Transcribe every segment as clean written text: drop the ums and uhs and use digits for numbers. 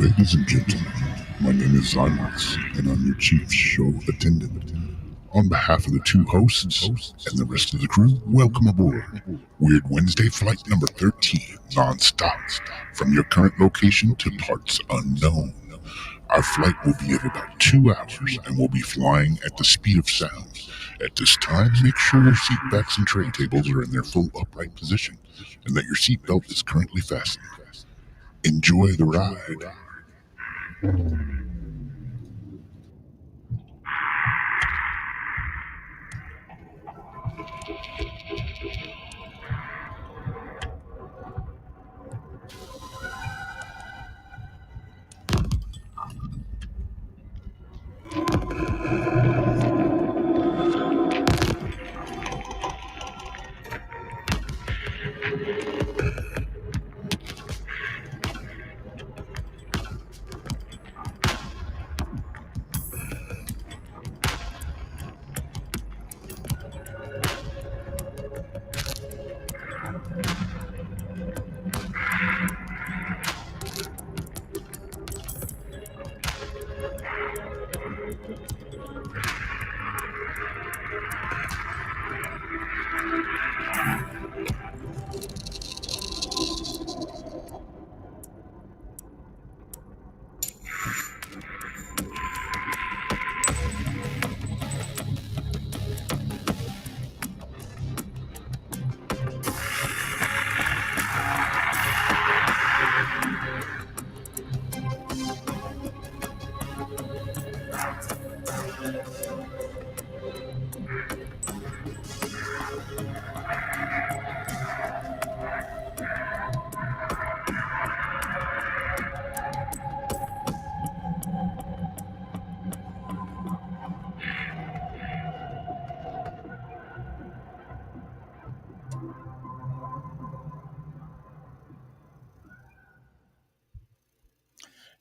Ladies and gentlemen, my name is Zymox, and I'm your chief show attendant. On behalf of the two hosts and the rest of the crew, welcome aboard Weird Wednesday Flight number 13, non-stop, from your current location to parts unknown. Our flight will be at about 2 hours, and we'll be flying at the speed of sound. At this time, make sure your seat backs and tray tables are in their full upright position, and that your seatbelt is currently fastened. Enjoy the ride.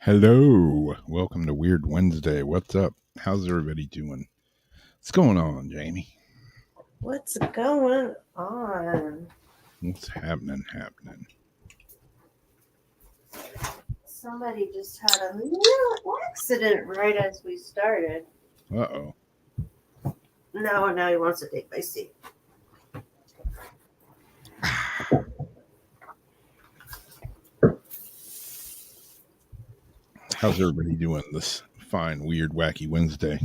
Hello, welcome to Weird Wednesday. What's up? How's everybody doing? What's going on, Jamie? What's going on? What's happening? Somebody just had a little accident right as we started. Uh-oh. No, now he wants to take my seat. How's everybody doing this fine, weird, wacky Wednesday?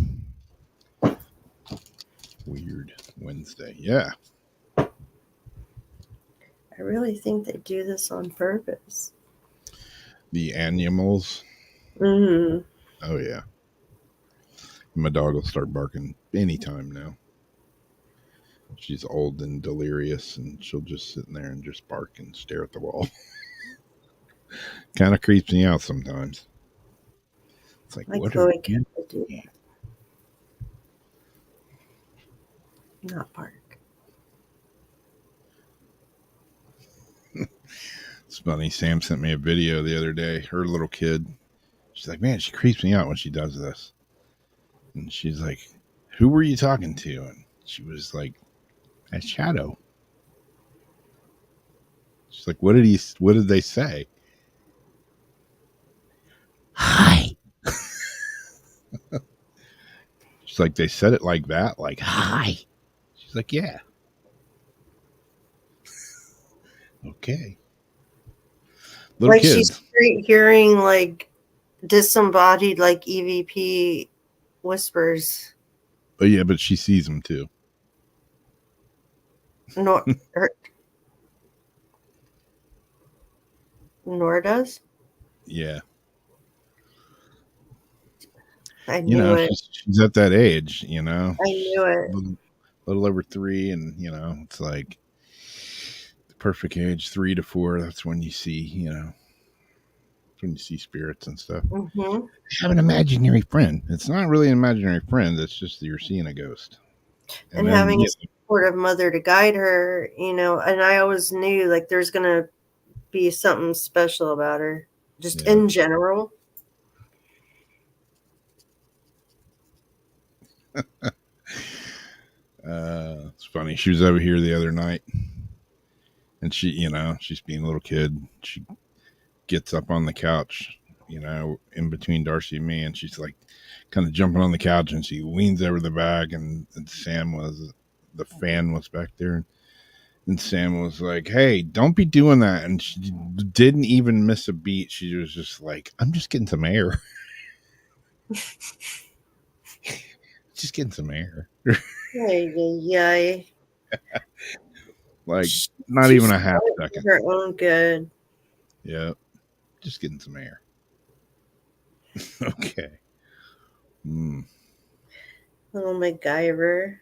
Weird Wednesday, yeah. I really think they do this on purpose. The animals. Mm-hmm. Oh, yeah. My dog will start barking anytime now. She's old and delirious, and she'll just sit in there and just bark and stare at the wall. Kind of creeps me out sometimes. It's like, My what Chloe are can you do that. Not bark. It's funny. Sam sent me a video the other day. Her little kid. She's like, man, she creeps me out when she does this. And she's like, who were you talking to? And she was like, a shadow. She's like, what did they say? Hi. She's like, they said it like that, like, hi. She's like, yeah. Okay. Little Like kids. she's hearing like disembodied like EVP whispers. But yeah, but she sees them too. Nor does. Yeah. I knew it. She's at that age, I knew it. A little over 3, and it's like the perfect age, 3 to 4. That's when you see, when you see spirits and stuff. Mm-hmm. Have an imaginary friend. It's not really an imaginary friend. It's just that you're seeing a ghost. And having a supportive mother to guide her, and I always knew like there's gonna be something special about her, just in general. It's funny. She was over here the other night, and she's being a little kid. She gets up on the couch in between Darcy and me, and she's like kind of jumping on the couch, and she leans over the back, and the fan was back there, and Sam was like, "Hey, don't be doing that," and she didn't even miss a beat. She was just like, "I'm just getting some air." Just getting some air. Yeah. Like, not even a half second. Her own good. Yeah. Just getting some air. Okay. Little MacGyver.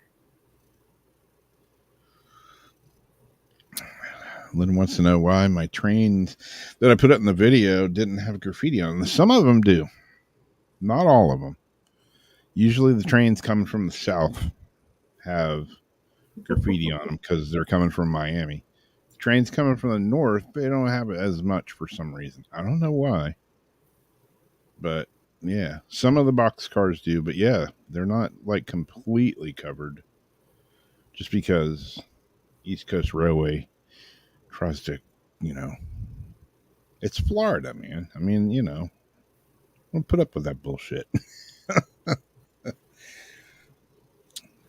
Lynn wants to know why my trains that I put up in the video didn't have graffiti on them. Some of them do. Not all of them. Usually the trains coming from the south have graffiti on them because they're coming from Miami. Trains coming from the north, they don't have it as much for some reason. I don't know why. But yeah, some of the box cars do, but yeah, they're not like completely covered just because East Coast Railway tries to, it's Florida, man. I mean, we'll put up with that bullshit.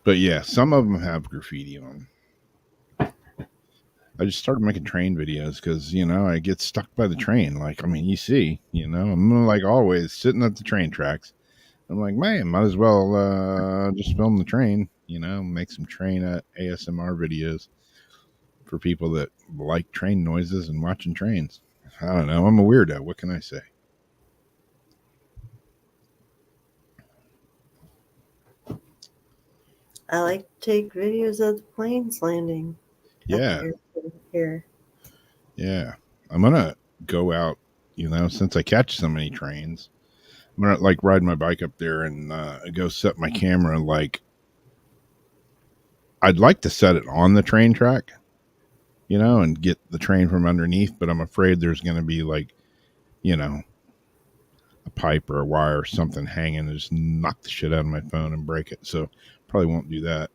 But yeah, some of them have graffiti on them. I just started making train videos because, I get stuck by the train. Like, I mean, you see, I'm like always sitting at the train tracks. I'm like, man, might as well just film the train, make some train ASMR videos for people that like train noises and watching trains. I don't know. I'm a weirdo. What can I say? I like to take videos of the planes landing. Yeah. Here. Yeah. I'm going to go out, since I catch so many trains. I'm going to like ride my bike up there and go set my camera. Like, I'd like to set it on the train track, and get the train from underneath, but I'm afraid there's going to be like, a pipe or a wire or something hanging and just knock the shit out of my phone and break it. So probably won't do that.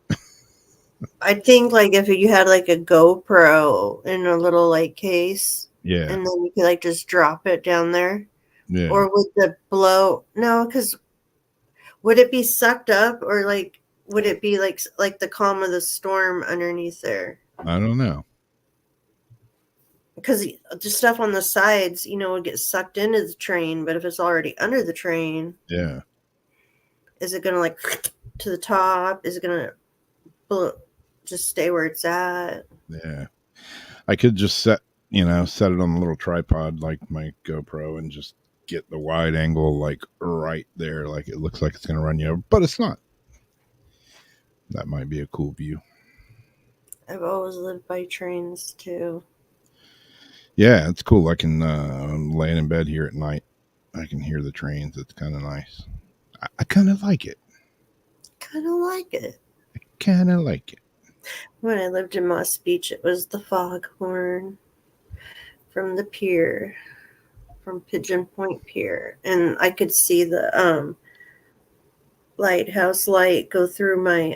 I think like if you had like a GoPro in a little like case, Yeah, and then you could like just drop it down there, yeah. or would the blow? No, because would it be sucked up, or like would it be like the calm of the storm underneath there? I don't know. Because the stuff on the sides, would get sucked into the train, but if it's already under the train, Yeah, is it gonna like to the top? Is it gonna just stay where it's at? yeah. I could just set it on a little tripod like my GoPro and just get the wide angle like right there, like it looks like it's gonna run you over, but it's not. That might be a cool view. I've always lived by trains too. Yeah, it's cool. I can laying in bed here at night. I can hear the trains. It's kind of nice. I kind of like it. Kind of like it. Kind of like it. When I lived in Moss Beach, it was the foghorn from the pier, from Pigeon Point Pier, and I could see the lighthouse light go through my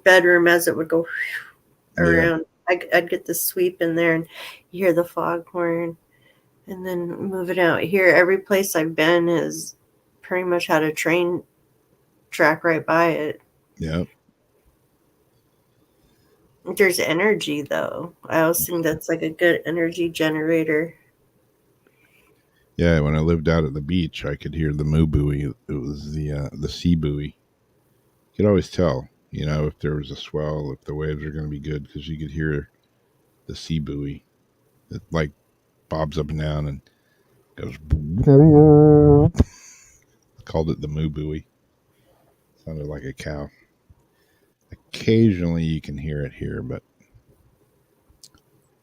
bedroom as it would go around. Yeah. I'd get the sweep in there, and you hear the foghorn, and then move it out here. Every place I've been has pretty much had a train track right by it. Yep. There's energy, though. I always think that's like a good energy generator. Yeah, when I lived out at the beach, I could hear the moo buoy. It was the sea buoy. You could always tell, if there was a swell, if the waves are going to be good, because you could hear the sea buoy. It like bobs up and down and goes. Called it the moo buoy. Sounded like a cow. Occasionally you can hear it here, but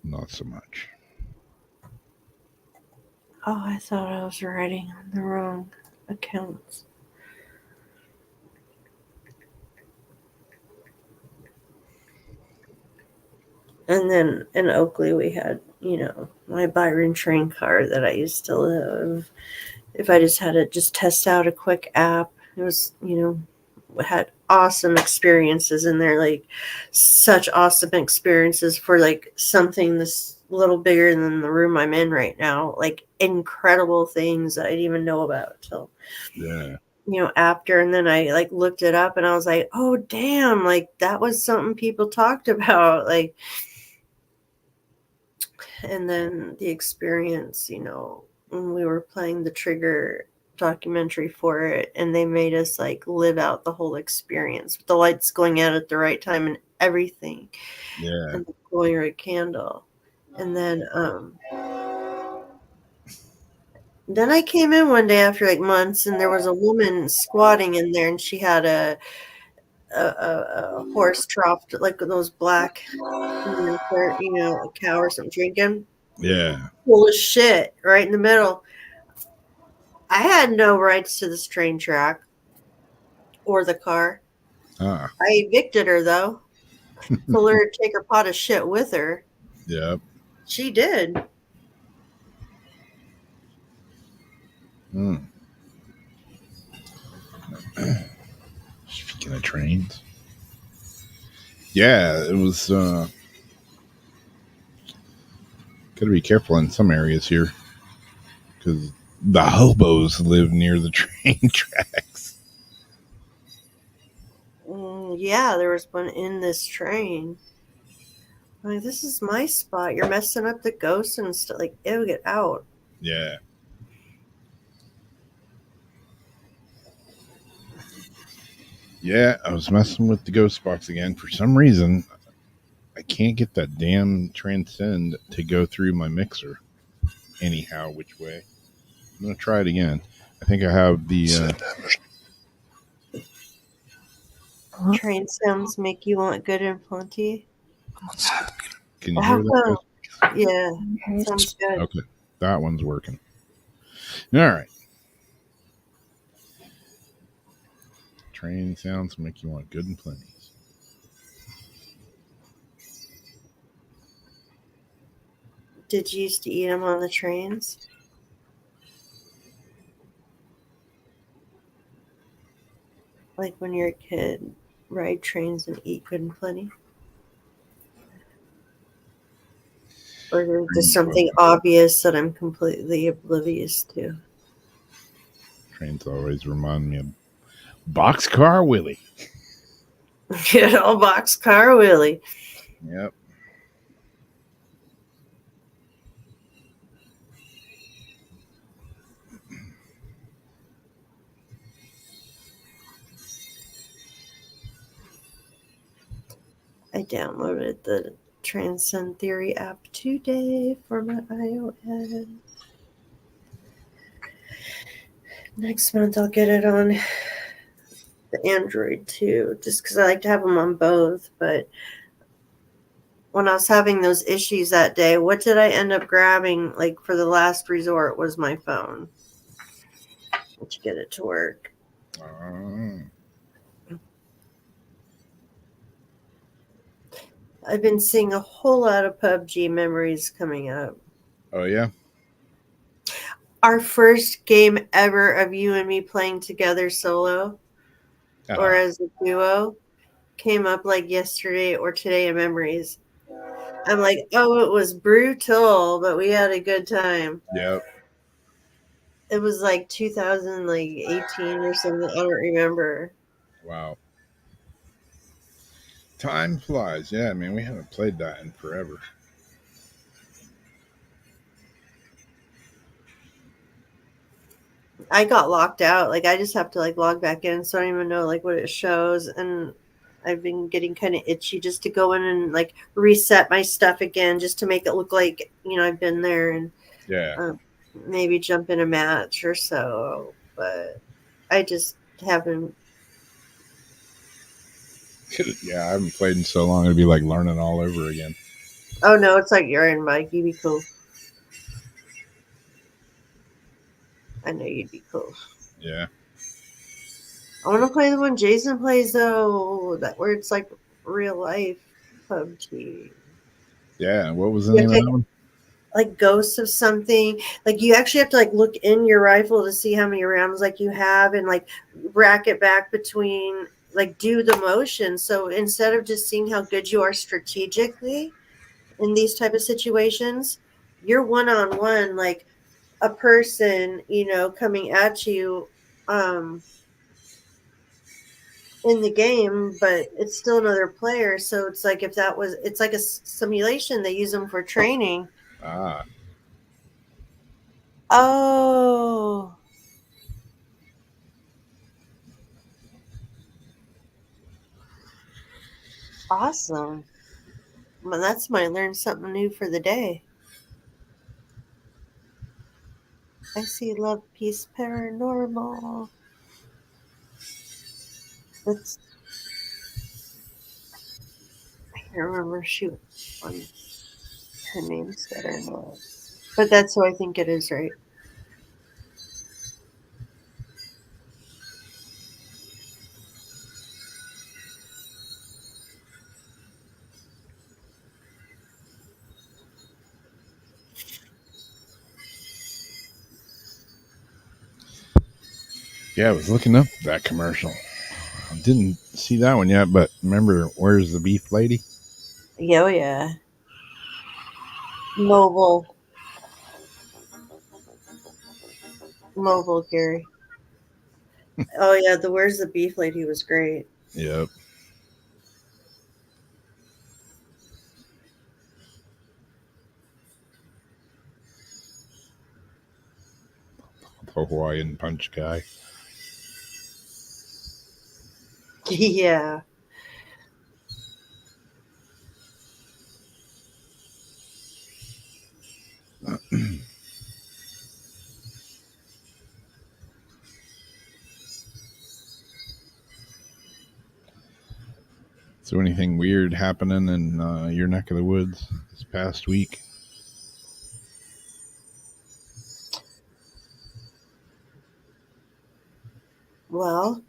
not so much. Oh, I thought I was writing on the wrong accounts. And then in Oakley, we had, my Byron train car that I used to live. If I just had to just test out a quick app, it was, had awesome experiences in there, like such awesome experiences for like something this, little bigger than the room I'm in right now. Like incredible things that I didn't even know about till after. And then I like looked it up and I was like, oh damn, like that was something people talked about. Like, and then the experience, when we were playing the Trigger documentary for it, and they made us like live out the whole experience with the lights going out at the right time and everything. Yeah. And the glowing red candle. And then I came in one day after like months, and there was a woman squatting in there, and she had a horse trough, like those black, a cow or something drinking. Yeah. Full of shit right in the middle. I had no rights to this train track or the car. Ah. I evicted her though. Told her to take her pot of shit with her. Yep. She did. Speaking of trains. Yeah, it was gotta be careful in some areas here because the hobos live near the train tracks. Yeah, there was one in this train. Like, this is my spot. You're messing up the ghosts and stuff. Like, ew, get out. Yeah. Yeah, I was messing with the ghost box again. For some reason, I can't get that damn transcend to go through my mixer anyhow, which way. I'm going to try it again. I think I have the... Train sounds make you want good and plenty. Can you hear that? Yeah, sounds good. Okay, that one's working. All right. Train sounds make you want good and plenty. Did you used to eat them on the trains? Like when you're a kid, ride trains and eat good and plenty? Or is there just something obvious that I'm completely oblivious to? Trains always remind me of Boxcar Willie. Good old Boxcar Willie. Yep. I downloaded the Transcend Theory app today for my iOS. Next month I'll get it on the Android too, just because I like to have them on both. But when I was having those issues that day, what did I end up grabbing? Like for the last resort was my phone to get it to work. I've been seeing a whole lot of PUBG memories coming up. Oh, yeah? Our first game ever of you and me playing together solo or as a duo came up like yesterday or today in memories. I'm like, oh, it was brutal, but we had a good time. Yep. It was like 2018 or something. I don't remember. Wow. Time flies. Yeah, I mean, we haven't played that in forever. I got locked out. Like, I just have to like log back in, so I don't even know like what it shows. And I've been getting kind of itchy just to go in and like reset my stuff again, just to make it look like I've been there and maybe jump in a match or so. But I just haven't. Yeah, I haven't played in so long. It'd be like learning all over again. Oh no, it's like you're in, Mike. You'd be cool. I know you'd be cool. Yeah. I want to play the one Jason plays though, that where it's like real life PUBG. Yeah, what was the name of that one? Like ghosts of something. Like you actually have to like look in your rifle to see how many rounds like you have and like rack it back between, like do the motion. So instead of just seeing how good you are strategically, in these type of situations, you're one-on-one, like a person, coming at you in the game, but it's still another player. So it's like it's like a simulation. They use them for training. Ah, Oh, awesome. Well, that's my learn something new for the day. I see love, peace, paranormal. That's, I can't remember shoot on her name said or not. But that's who I think it is, right? yeah, I was looking up that commercial. I didn't see that one yet, but remember, Where's the Beef Lady? Yeah, oh yeah. Mobile. Mobile, Gary. Oh yeah, the Where's the Beef Lady was great. Yep. The Hawaiian Punch guy. Yeah. So, anything weird happening in your neck of the woods this past week? Well,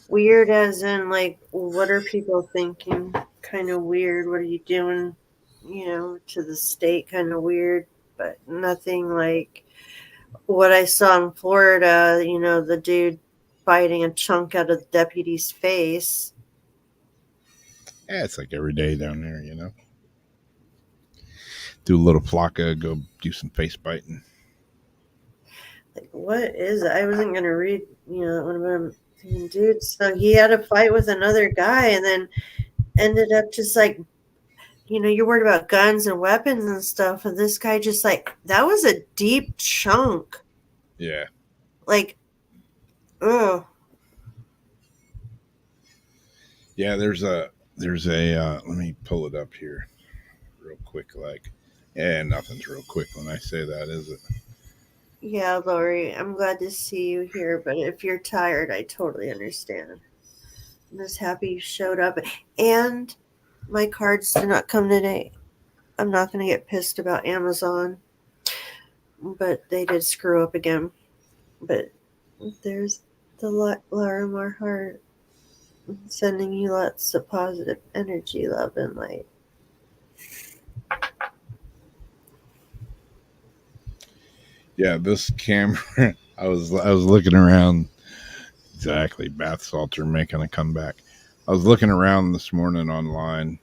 weird as in like what are people thinking? Kind of weird. What are you doing? To the state kind of weird, but nothing like what I saw in Florida, the dude biting a chunk out of the deputy's face. Yeah, it's like every day down there, you know. Do a little flocka, go do some face biting. Like, what is it? I wasn't going to read, that one of them. Dude, so he had a fight with another guy and then ended up just like, you're worried about guns and weapons and stuff. And this guy just like, that was a deep chunk. Yeah. Like, ugh. Yeah, there's a let me pull it up here real quick. Like, yeah, nothing's real quick when I say that, is it? Yeah, Lori, I'm glad to see you here, but if you're tired, I totally understand. I'm just happy you showed up. And my cards did not come today. I'm not going to get pissed about Amazon, but they did screw up again. But there's the Larimar heart sending you lots of positive energy, love, and light. Yeah, this camera. I was looking around. Exactly, bath salts are making a comeback. I was looking around this morning online,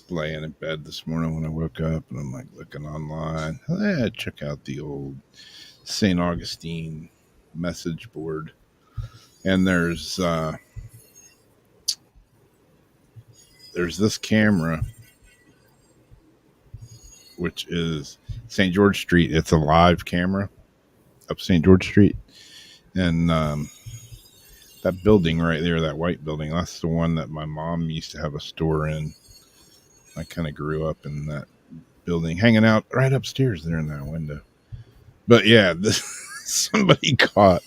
laying in bed this morning when I woke up, and I'm like looking online. Check out the old St. Augustine message board, and there's this camera, which is St. George Street. It's a live camera up St. George Street, and that building right there, that white building, that's the one that my mom used to have a store in. I kind of grew up in that building, hanging out right upstairs there in that window. But yeah, somebody caught.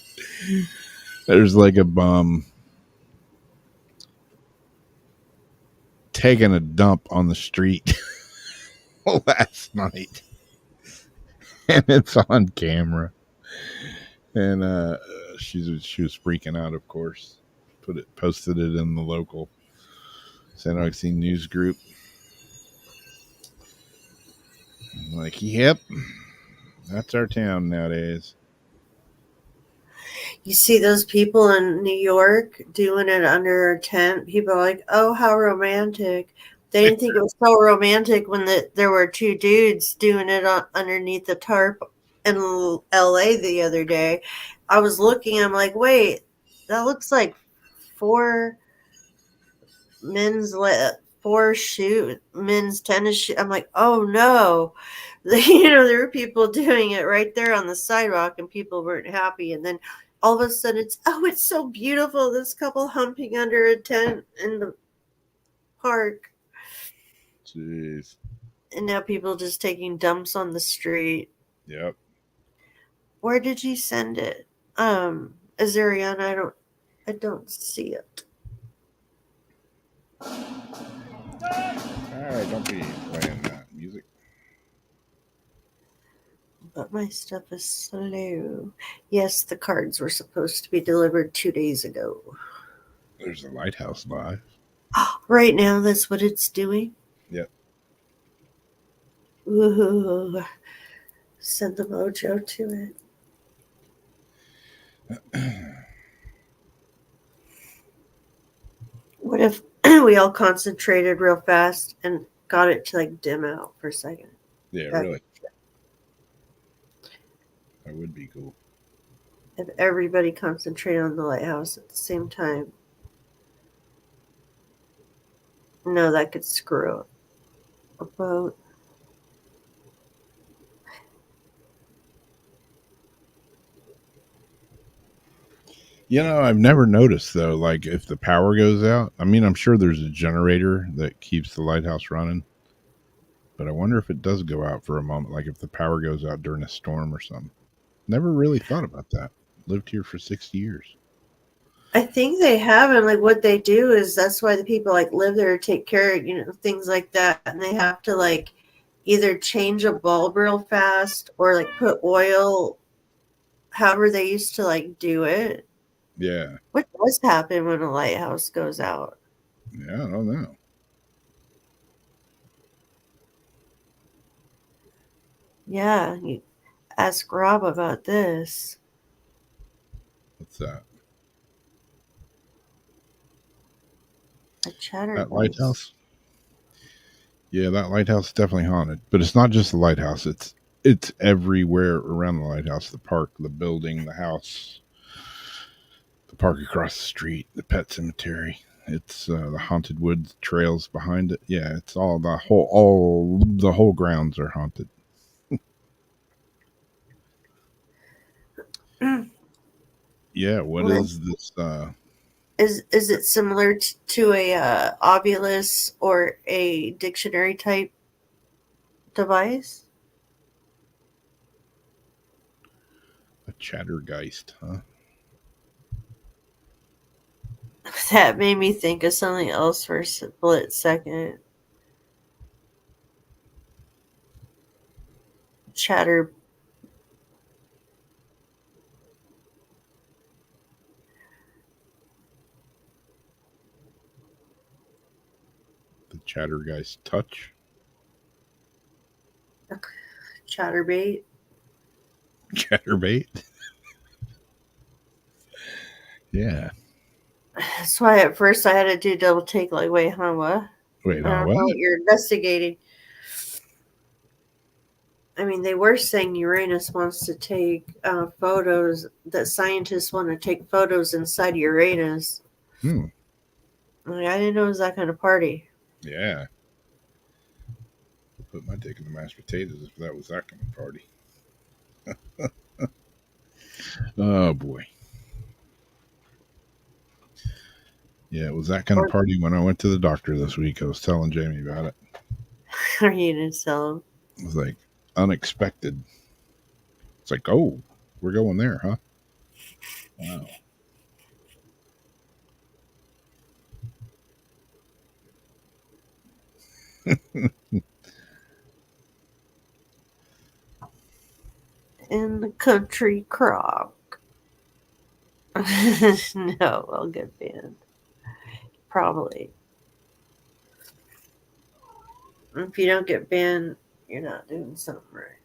There's like a bum taking a dump on the street last night, and it's on camera. And she was freaking out, of course. Posted it in the local St. Augustine news group. I'm like, yep, that's our town nowadays. You see those people in New York doing it under a tent. People are like, "Oh, how romantic!" They didn't think it was so romantic when there were two dudes doing it underneath the tarp in L.A. the other day. I was looking. I'm like, "Wait, that looks like four men's men's tennis shoe." I'm like, "Oh no!" There were people doing it right there on the sidewalk, and people weren't happy. And then all of a sudden, it's so beautiful. This couple humping under a tent in the park, Jeez. and now people just taking dumps on the street. Yep. Where did you send it? Azariana, I don't see it. All right, don't be playing that music. But my stuff is slow. Yes, the cards were supposed to be delivered 2 days ago. There's a lighthouse live. Right now, that's what it's doing. Yep. Ooh, send the mojo to it. What if we all concentrated real fast and got it to like dim out for a second? Yeah, really. That would be cool. If everybody concentrated on the lighthouse at the same time. No, that could screw up a boat. I've never noticed though, like if the power goes out, I mean, I'm sure there's a generator that keeps the lighthouse running, but I wonder if it does go out for a moment, like if the power goes out during a storm or something. Never really thought about that. Lived here for 60 years. I think they have, and like what they do is that's why the people like live there, take care of, things like that, and they have to like either change a bulb real fast or like put oil, however they used to like do it. Yeah. What does happen when a lighthouse goes out? Yeah, I don't know. Yeah, you ask Rob about this. What's that? A chatterbox. That lighthouse? Yeah, that lighthouse is definitely haunted. But it's not just the lighthouse. It's everywhere around the lighthouse. The park, the building, the house, the park across the street, the pet cemetery. It's the haunted woods trails behind it. Yeah, it's all the whole grounds are haunted. Yeah, what is this? Is it similar to a Ovilus or a dictionary type device? A chattergeist, huh? That made me think of something else for a split second. Chatter. The chattergeist touch. Chatterbait. Chatterbait. Yeah. That's why at first I had to do double take. Like, wait, huh? What? Wait, I on don't what? know what you're investigating. I mean, they were saying Uranus wants to take photos. That scientists want to take photos inside Uranus. Hmm. Like, I didn't know it was that kind of party. Yeah. Put my dick in the mashed potatoes if that was that kind of party. Oh boy. Yeah, it was that kind of party when I went to the doctor this week. I was telling Jamie about it. Are you gonna tell them? It was like unexpected. It's like, oh, we're going there, huh? Wow. In the country crock. No, I'll get banned. Probably. If you don't get banned, you're not doing something right.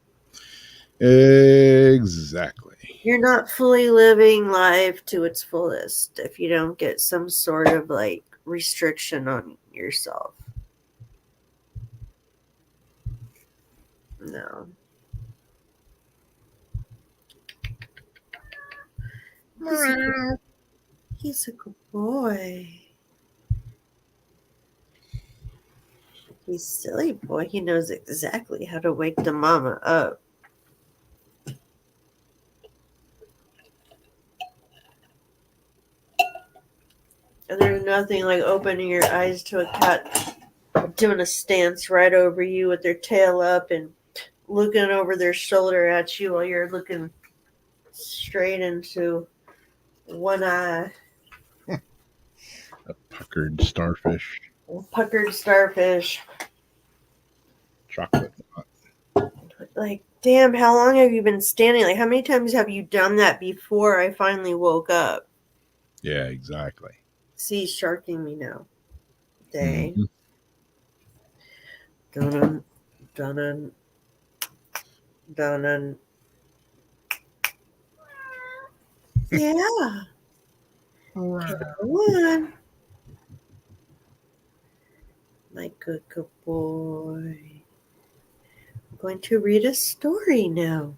Exactly. You're not fully living life to its fullest if you don't get some sort of like restriction on yourself. No. He's a good boy. He's a silly boy. He knows exactly how to wake the mama up. And there's nothing like opening your eyes to a cat doing a stance right over you with their tail up and looking over their shoulder at you while you're looking straight into one eye. A puckered starfish. Puckered starfish. Chocolate. Like, damn, how long have you been standing? Like, how many times have you done that before I finally woke up? Yeah, exactly. See, he's sharking me now. Day. Mm-hmm. Dun dun dun. Yeah. Come on. My good boy. I'm going to read a story now.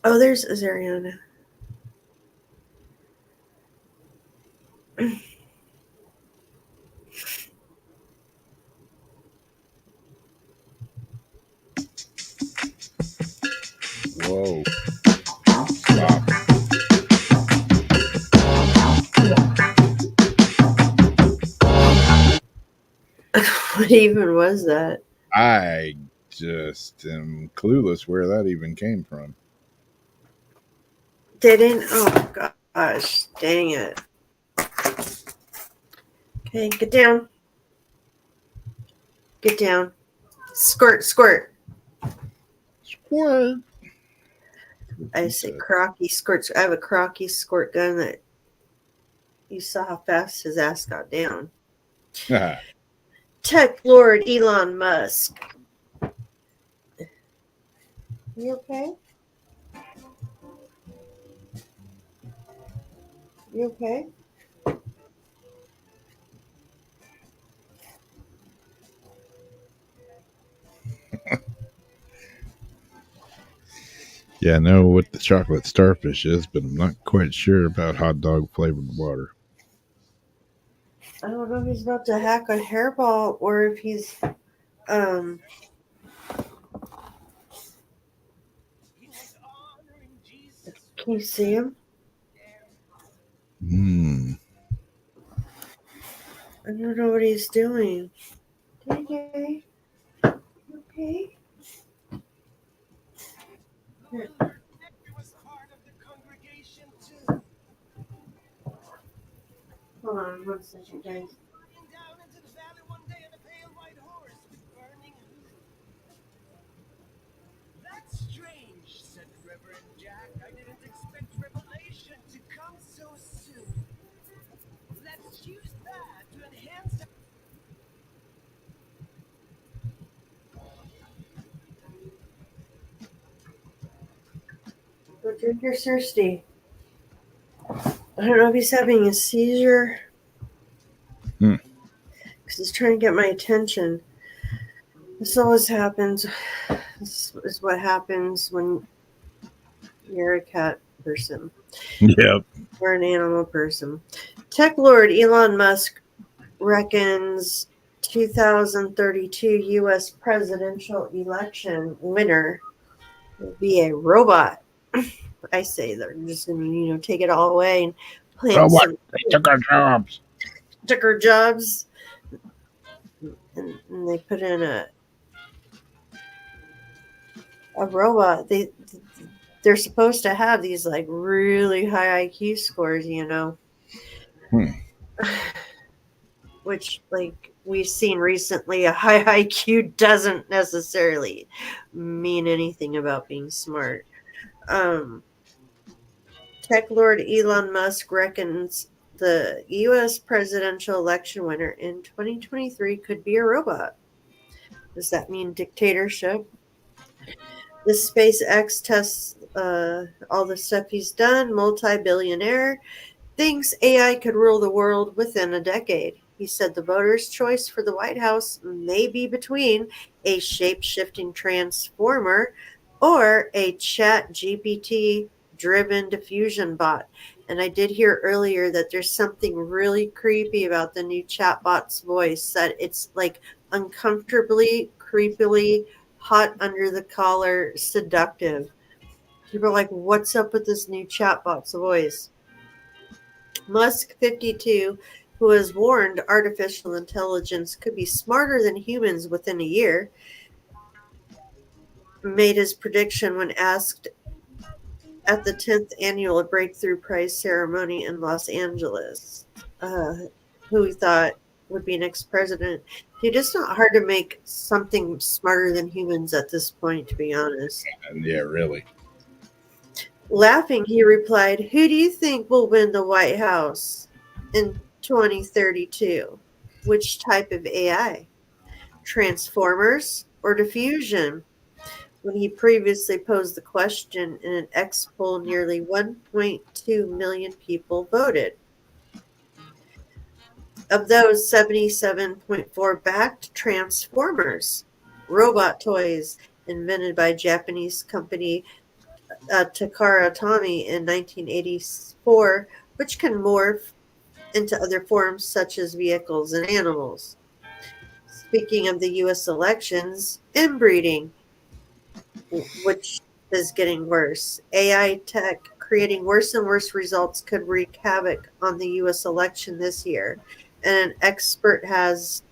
Oh, there's Azariana. Whoa. Stop. What even was that? I just am clueless where that even came from. Didn't? Oh, gosh. Dang it. Okay, get down. Get down. Squirt, squirt. Squirt. I say crocky squirts. I have a crocky squirt gun that you saw how fast his ass got down. Tech Lord Elon Musk. You okay? You okay? Yeah, I know what the chocolate starfish is, but I'm not quite sure about hot dog flavored water. I don't know if he's about to hack a hairball or if he's um can you see him? Hmm. I don't know what he's doing. Okay. Okay. Here. Hold on one second, guys. That's strange, said Reverend Jack. I didn't expect revelation to come so soon. Let's use that to enhance. Go drink your thirsty. I don't know if he's having a seizure. Hmm. Because he's trying to get my attention. This always happens. This is what happens when you're a cat person Yep. or an animal person. Tech Lord Elon Musk reckons 2032 U.S. presidential election winner will be a robot. I say they're just going to, take it all away and Oh, plant what? some They took our jobs. sticker jobs. And they put in a robot. They're supposed to have these like really high IQ scores, Hmm. which like we've seen recently, a high IQ doesn't necessarily mean anything about being smart. Um, Tech Lord Elon Musk reckons the U.S. presidential election winner in 2023 could be a robot. Does that mean dictatorship? The SpaceX tests all the stuff he's done, multi-billionaire, thinks AI could rule the world within a decade. He said the voters' choice for the White House may be between a shape-shifting transformer or a chat GPT driven diffusion bot. And I did hear earlier that there's something really creepy about the new chatbot's voice, that it's like uncomfortably, creepily, hot under the collar, seductive. People are like, what's up with this new chatbot's voice? Musk, 52, who has warned artificial intelligence could be smarter than humans within a year, made his prediction when asked at the 10th annual Breakthrough Prize ceremony in Los Angeles, uh, who he thought would be next president. Dude, it's not hard to make something smarter than humans at this point, to be honest. Yeah, really. Laughing, he replied, "Who do you think will win the White House in 2032? Which type of AI? Transformers or diffusion?" When he previously posed the question in an X poll, nearly 1.2 million people voted. Of those, 77.4 backed Transformers, robot toys invented by Japanese company Takara Tomy in 1984, which can morph into other forms such as vehicles and animals. Speaking of the U.S. elections, inbreeding, which is getting worse. AI tech creating worse and worse results could wreak havoc on the U.S. election this year, and an expert has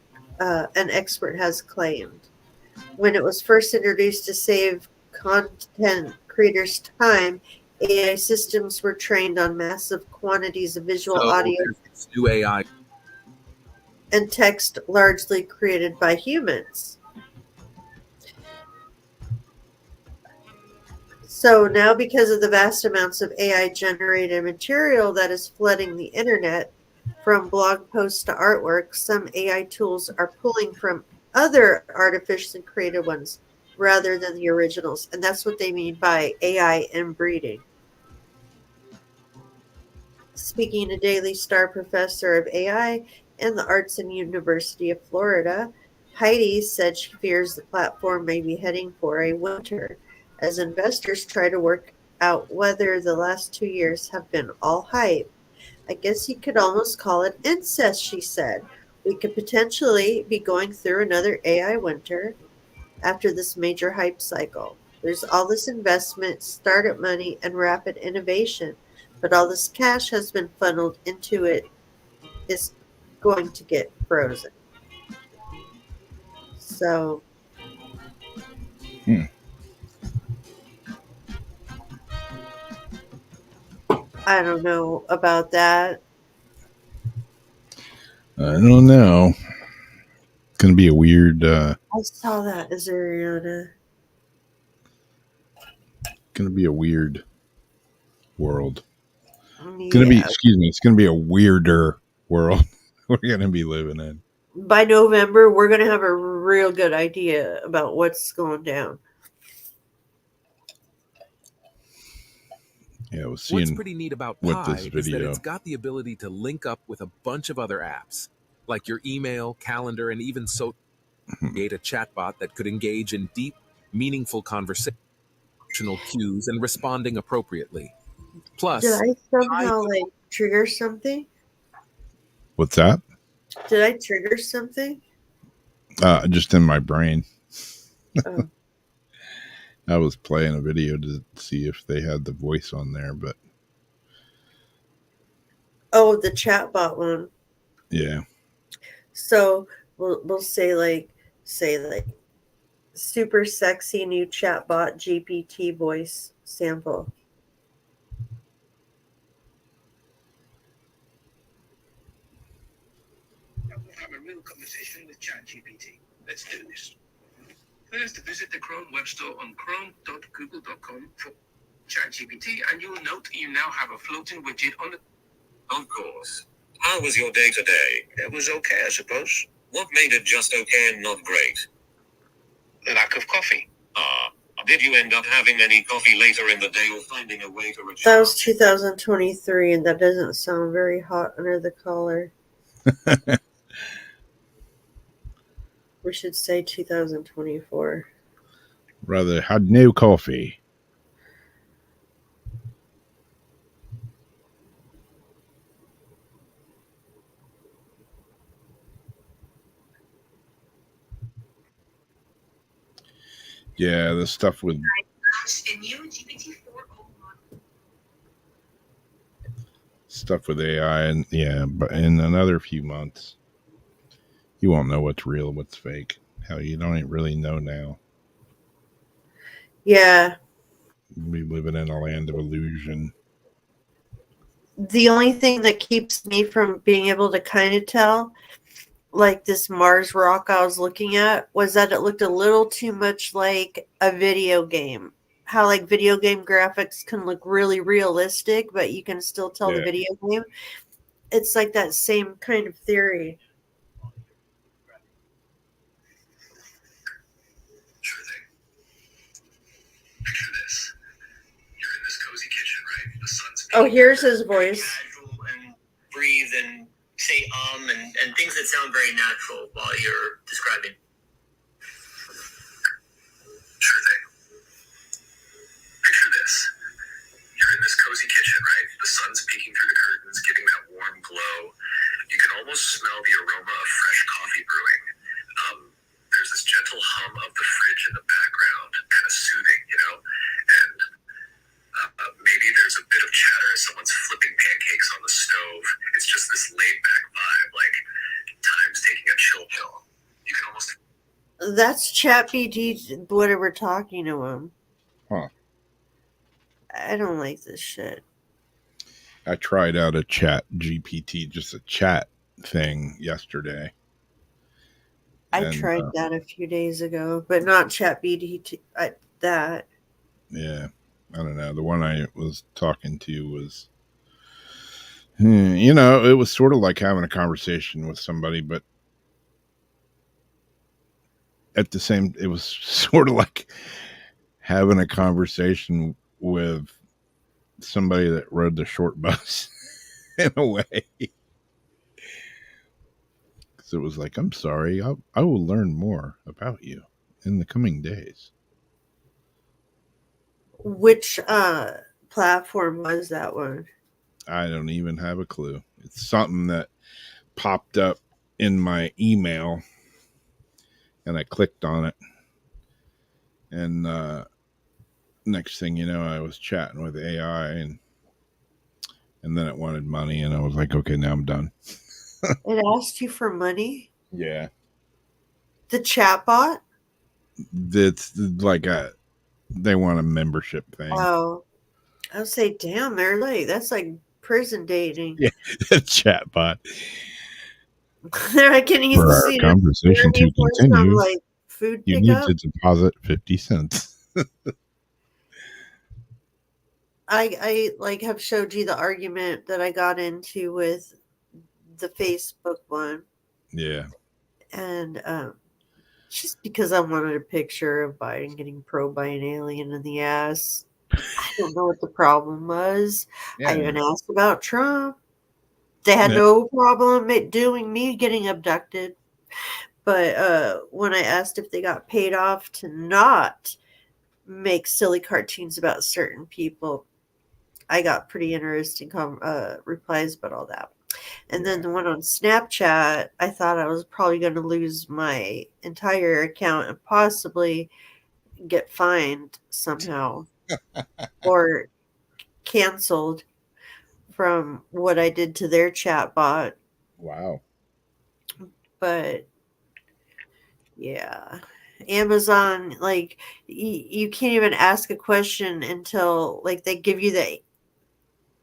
claimed. When it was first introduced to save content creators time, AI systems were trained on massive quantities of visual, audio, there's this new AI. and text largely created by humans. So now, because of the vast amounts of AI generated material that is flooding the internet, from blog posts to artwork, some AI tools are pulling from other artificially created ones rather than the originals. And that's what they mean by AI inbreeding. Speaking to Daily Star professor of AI in the Arts and University of Florida, Heidi said she fears the platform may be heading for a winter as investors try to work out whether the last 2 years have been all hype. I guess you could almost call it incest, she said. We could potentially be going through another AI winter after this major hype cycle. There's all this investment, startup money, and rapid innovation, but all this cash has been funneled into it is going to get frozen. So, Hmm. I don't know about that. I don't know. It's going to be a weird, I saw that as Ariana. going to be a weird world. It's Yeah. going to be a weirder world we're going to be living in. By November, we're going to have a real good idea about what's going down. Yeah, I was What's seeing pretty neat about with this Pi is that video. it's got the ability to link up with a bunch of other apps, like your email, calendar, and even create a chatbot that could engage in deep, meaningful conversational cues and responding appropriately. Did Plus, I Pi somehow like trigger something? What's that? Did I trigger something? Just in my brain. Oh, I was playing a video to see if they had the voice on there, but oh, the chatbot one. yeah. So we'll say like super sexy new chatbot GPT voice sample. We'll have a real conversation with ChatGPT. Let's do this. First, visit the Chrome web store on chrome.google.com for ChatGPT, and you'll note you now have a floating widget on the. Of course. How was your day today? It was okay, I suppose. What made it just okay and not great? Lack of coffee. Ah, Did you end up having any coffee later in the day or finding a way to recharge? That was 2023, and that doesn't sound very hot under the collar. We should say 2024. Rather had no coffee. Yeah, the stuff with AI, and yeah, but in another few months, you won't know what's real, what's fake. Hell, you don't even really know now. Yeah. We live in a land of illusion. The only thing that keeps me from being able to kind of tell, like this Mars rock I was looking at, was that it looked a little too much like a video game. How like video game graphics can look really realistic, but you can still tell the video game. It's like that same kind of theory. Sure thing. Picture this. You're in this cozy kitchen, right? The sun's Oh, here's his voice. casual and breathe and say and things that sound very natural while you're describing. Sure thing. Picture this. You're in this cozy kitchen, right? The sun's peeking through the curtains, giving that warm glow. You can almost smell the aroma of fresh coffee brewing. There's this gentle hum of the fridge in the background, kind of soothing, you know? And maybe there's a bit of chatter as someone's flipping pancakes on the stove. It's just this laid-back vibe, like time's taking a chill pill. You can almost... That's ChatGPT, whatever talking to him. Huh. I don't like this shit. I tried out a chat GPT, just a chat thing yesterday. I tried that a few days ago, but not ChatGPT. That. Yeah, I don't know. The one I was talking to was, you know, it was sort of like having a conversation with somebody, but at the same, it was sort of like having a conversation with somebody that rode the short bus in a way. Because it was like, I'm sorry, I will learn more about you in the coming days. Which platform was that one? I don't even have a clue. It's something that popped up in my email, and I clicked on it, and next thing you know, I was chatting with AI, and then it wanted money, and I was like, okay, now I'm done. It asked you for money? Yeah. The chatbot? It's like they want a membership thing. Oh, I would say, damn, that's like prison dating. Yeah, the chatbot. They're like, can you For our see conversation to continue, like food you pickup? need to deposit 50 cents. I like have showed you the argument that I got into with the Facebook one. Yeah. And just because I wanted a picture of Biden getting probed by an alien in the ass. I don't know what the problem was. Yeah. I even asked about Trump. They had no problem doing me getting abducted. But when I asked if they got paid off to not make silly cartoons about certain people, I got pretty interesting replies about all that. And then the one on Snapchat, I thought I was probably going to lose my entire account and possibly get fined somehow or canceled from what I did to their chat bot. Wow. But yeah, Amazon, like you can't even ask a question until like they give you the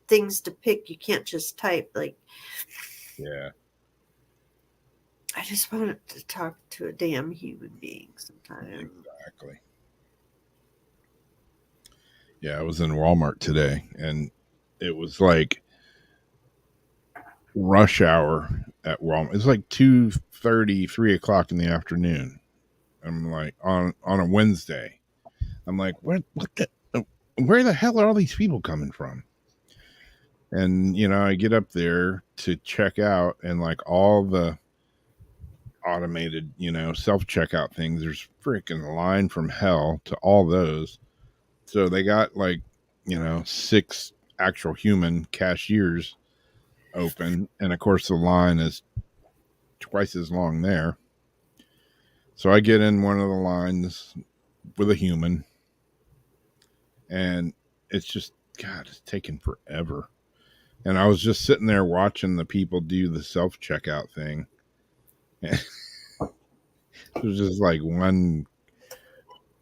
things to pick. You can't just type like. Yeah. I just wanted to talk to a damn human being sometimes. Exactly. Yeah, I was in Walmart today, and it was like rush hour at Walmart. It's like 2:30, 3 o'clock in the afternoon. I'm like on a Wednesday. I'm like, where the hell are all these people coming from? And, I get up there to check out, and like all the automated, self checkout things, there's freaking a line from hell to all those. So they got like, 6 actual human cashiers open. And of course, the line is twice as long there. So I get in one of the lines with a human, and it's just, God, it's taking forever. And I was just sitting there watching the people do the self checkout thing. It was just like one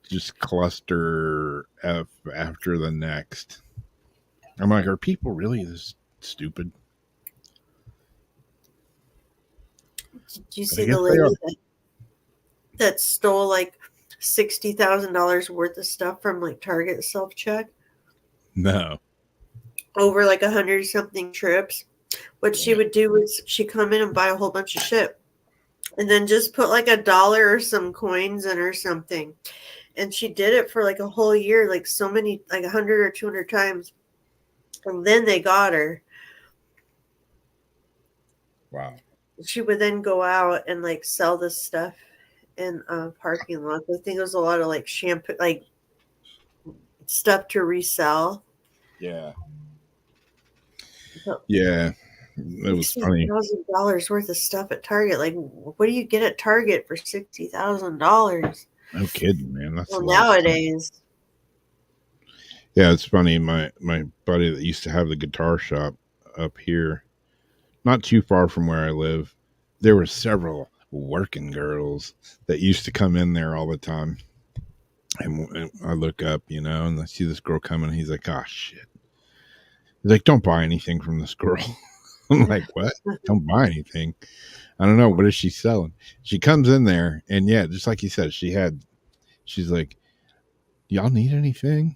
just cluster F after the next. I'm like, are people really this stupid? Did you But I see guess the they are. lady that stole like $60,000 worth of stuff from like Target self check No. over like 100 something trips? What she would do was she'd come in and buy a whole bunch of shit and then just put like $1 or some coins in or something. And she did it for like a whole year, like so many, like 100 or 200 times. And then they got her. Wow. She would then go out and like sell this stuff in parking lots. I think it was a lot of like shampoo, like stuff to resell. Yeah. But Yeah. It was funny. $60,000 worth of stuff at Target. Like, what do you get at Target for $60,000? No kidding, man. That's Well, a lot of stuff. nowadays, Yeah, it's funny. My buddy that used to have the guitar shop up here, not too far from where I live, there were several working girls that used to come in there all the time. And I look up, and I see this girl coming. And he's like, "Oh shit!" He's like, "Don't buy anything from this girl." I'm like, "What? Don't buy anything?" I don't know. What is she selling? She comes in there, and yeah, just like you said, she's like, "Y'all need anything?"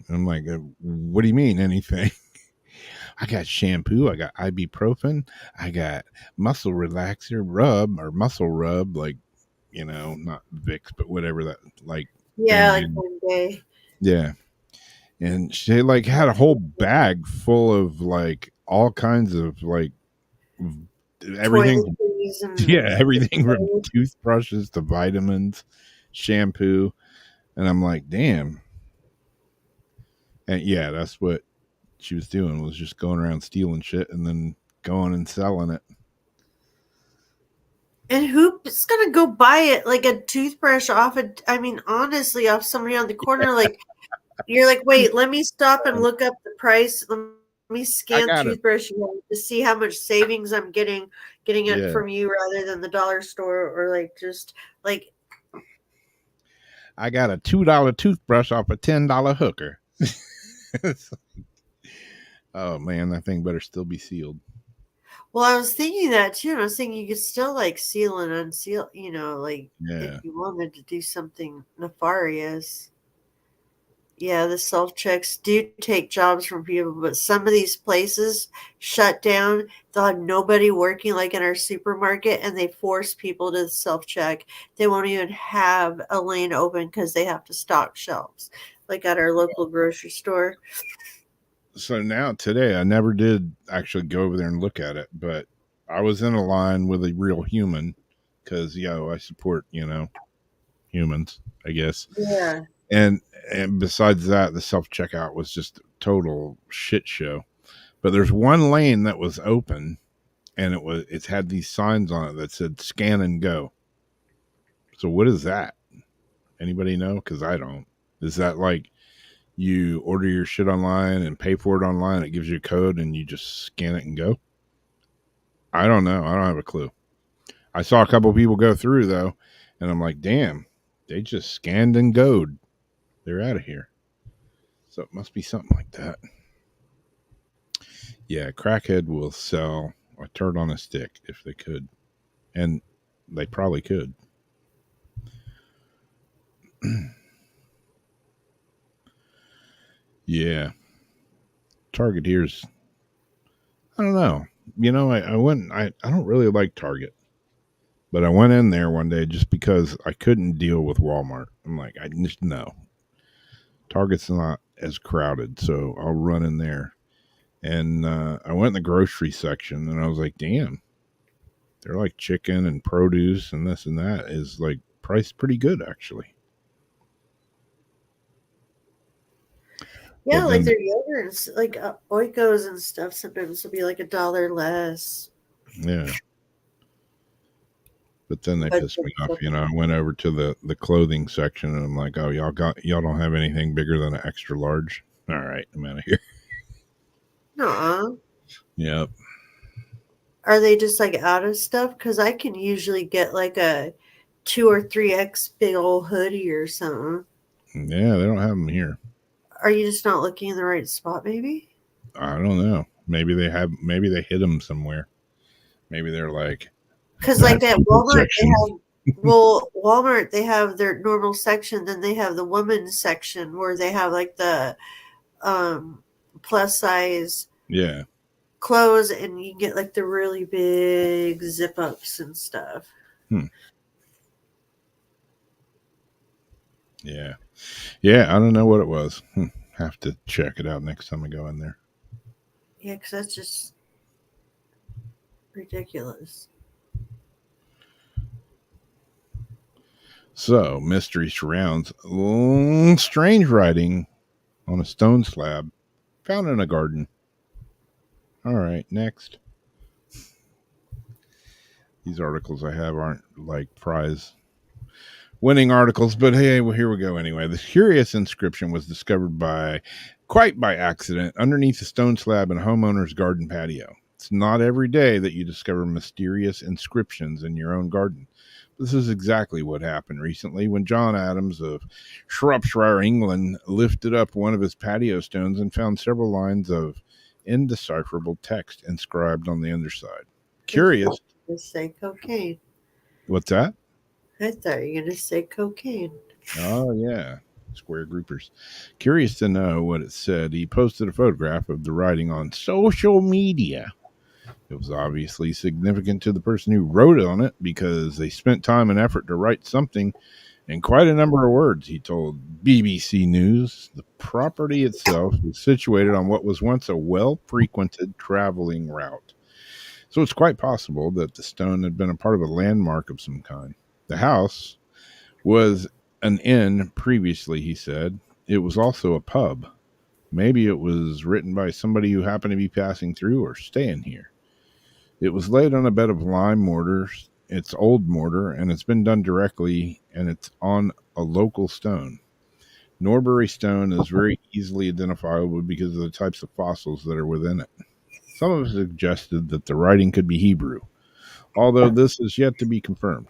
And I'm like, "What do you mean anything?" I got shampoo, I got ibuprofen, I got muscle relaxer rub or muscle rub, like, not Vicks, but whatever that like yeah, like Band-Aid. one day. Yeah. And she like had a whole bag full of like all kinds of like everything. Toiletries and Yeah, everything from toothbrushes to vitamins, shampoo. And I'm like, damn. And yeah, that's what she was doing, was just going around stealing shit and then going and selling it. And who's gonna go buy it like a toothbrush off I mean, honestly, off somebody on the corner? Like, you're like, wait, let me stop and look up the price. Let me I scan got it. toothbrush to see how much savings I'm getting it Yeah. from you rather than the dollar store, or like just like I got a $2 toothbrush off a $10 hooker. Oh man, that thing better still be sealed. well, I was thinking that too. And I was thinking you could still like seal and unseal, like Yeah. if you wanted to do something nefarious. Yeah, the self checks do take jobs from people, but some of these places shut down. They'll have nobody working, like in our supermarket, and they force people to self check. They won't even have a lane open because they have to stock shelves, like at our local grocery store. So now today, I never did actually go over there and look at it, but I was in a line with a real human because I support humans, I guess. Yeah. And besides that, the self checkout was just a total shit show. But there's one lane that was open, and it's had these signs on it that said "scan and go." So what is that? Anybody know? Because I don't. Is that like you order your shit online and pay for it online? It gives you a code and you just scan it and go. I don't know. I don't have a clue. I saw a couple people go through though, and I'm like, damn, they just scanned and goed. They're out of here. So it must be something like that. Yeah, crackhead will sell a turd on a stick if they could, and they probably could. Yeah, Target here's. I don't know. I went. I don't really like Target. But I went in there one day just because I couldn't deal with Walmart. I'm like, I just no. Target's not as crowded, so I'll run in there. And I went in the grocery section, and I was like, damn, they're like chicken and produce and this and that is like priced pretty good, actually. Yeah, But like then, their yogurts, like Oikos and stuff. Sometimes will be like $1 less. yeah. But then they But pissed me off. I went over to the clothing section, and I'm like, oh, y'all don't have anything bigger than an extra large. All right, I'm out of here. no, Yep. are they just like out of stuff? Because I can usually get like a 2 or 3X big old hoodie or something. Yeah, they don't have them here. Are you just not looking in the right spot? Maybe. I don't know. Maybe they have. Maybe they hit them somewhere. Maybe they're like, Because like that's at the good Walmart, they section. have Walmart they have their normal section, then they have the women's section where they have like the plus size Yeah. clothes, and you can get like the really big zip ups and stuff. Yeah. Yeah. I don't know what it was. Have to check it out next time I go in there. Yeah, because that's just ridiculous. So, mystery surrounds strange writing on a stone slab found in a garden. All right, next. These articles I have aren't like prize winning articles, but hey, well, here we go anyway. The curious inscription was discovered quite by accident underneath a stone slab in a homeowner's garden patio. It's not every day that you discover mysterious inscriptions in your own garden. This is exactly what happened recently when John Adams of Shropshire, England, lifted up one of his patio stones and found several lines of indecipherable text inscribed on the underside. Curious. Just say cocaine. What's that? I thought you were gonna say cocaine. Oh, yeah. Square groupers. Curious to know what it said, he posted a photograph of the writing on social media. It was obviously significant to the person who wrote on it because they spent time and effort to write something in quite a number of words, he told BBC News. The property itself was situated on what was once a well-frequented traveling route. So it's quite possible that the stone had been a part of a landmark of some kind. The house was an inn previously, he said. It was also a pub. Maybe it was written by somebody who happened to be passing through or staying here. It was laid on a bed of lime mortar. It's old mortar, and it's been done directly, and it's on a local stone. Norbury stone is very easily identifiable because of the types of fossils that are within it. Some have suggested that the writing could be Hebrew, although this is yet to be confirmed.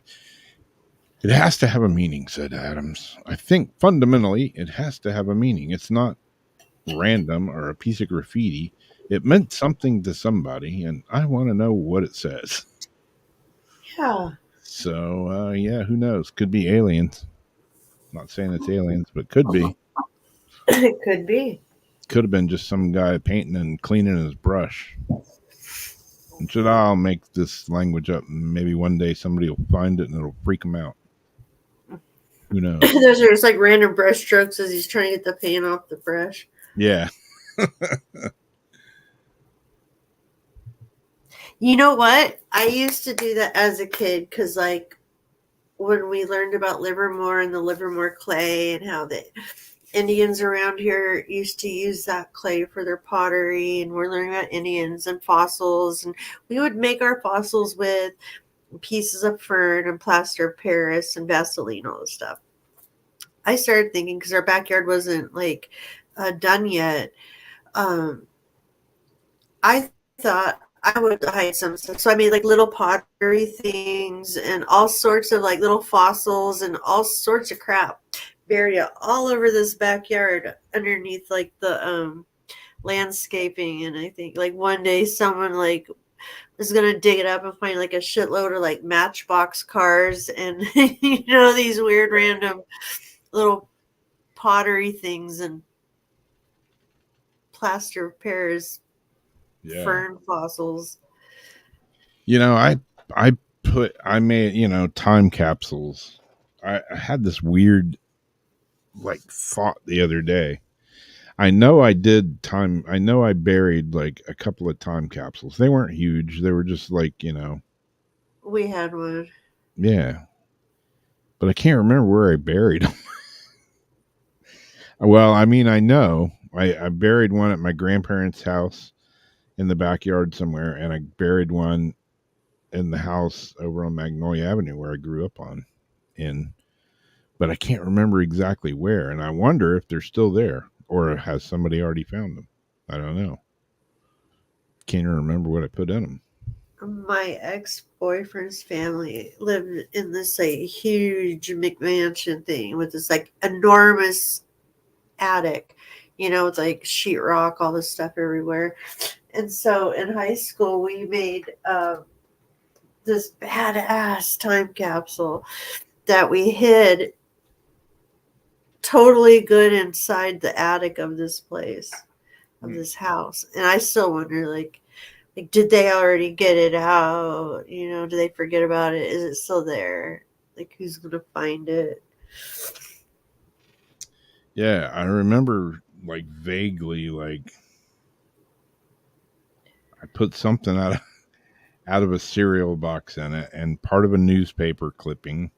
It has to have a meaning, said Adams. I think fundamentally it has to have a meaning. It's not random or a piece of graffiti. It meant something to somebody, and I want to know what it says. Yeah. So, yeah, who knows? Could be aliens. Not saying it's aliens, but could be. It could be. Could have been just some guy painting and cleaning his brush. And should I'll make this language up, and maybe one day somebody will find it and it'll freak them out. Who knows? Those are just like random brush strokes as he's trying to get the paint off the brush. Yeah. You know what? I used to do that as a kid because, like, when we learned about Livermore and the Livermore clay and how the Indians around here used to use that clay for their pottery, and we're learning about Indians and fossils, and we would make our fossils with pieces of fern and plaster of Paris and Vaseline, all this stuff. I started thinking, because our backyard wasn't like done yet, I thought I would hide some stuff. So I made like little pottery things and all sorts of like little fossils and all sorts of crap. Buried it all over this backyard underneath like the landscaping. And I think like one day someone like was gonna dig it up and find like a shitload of like Matchbox cars and these weird random little pottery things and plaster of Paris fern fossils. I made, time capsules. I had this weird like thought the other day. I know I did time. I know I buried like a couple of time capsules. They weren't huge. They were just like, We had one. yeah. But I can't remember where I buried them. Well, I mean, I know I buried one at my grandparents' house in the backyard somewhere, and I buried one in the house over on Magnolia Avenue where I grew up in. But I can't remember exactly where, and I wonder if they're still there or has somebody already found them. I don't know. Can't even remember what I put in them. My ex-boyfriend's family lived in this like huge McMansion thing with this like enormous attic. It's like sheetrock, all this stuff everywhere. And so in high school, we made this badass time capsule that we hid totally good inside the attic of this place, of this house. And I still wonder, like did they already get it out? Do they forget about it? Is it still there? Like, who's gonna find it? Yeah, I remember like vaguely like I put something out of a cereal box in it and part of a newspaper clipping.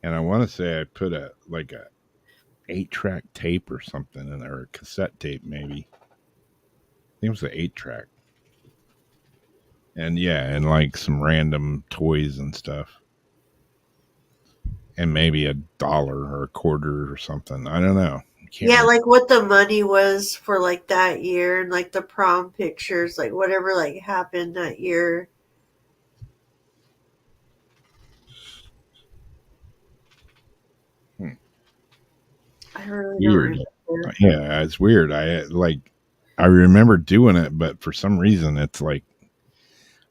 And I want to say I put a 8-track tape or something in there, or a cassette tape maybe. I think it was an 8-track. And yeah, and like some random toys and stuff. And maybe $1 or a quarter or something. I don't know. Yeah, like what the money was for like that year, and like the prom pictures, like whatever like happened that year. I really don't Weird. remember. Yeah, it's weird. I remember doing it, but for some reason it's like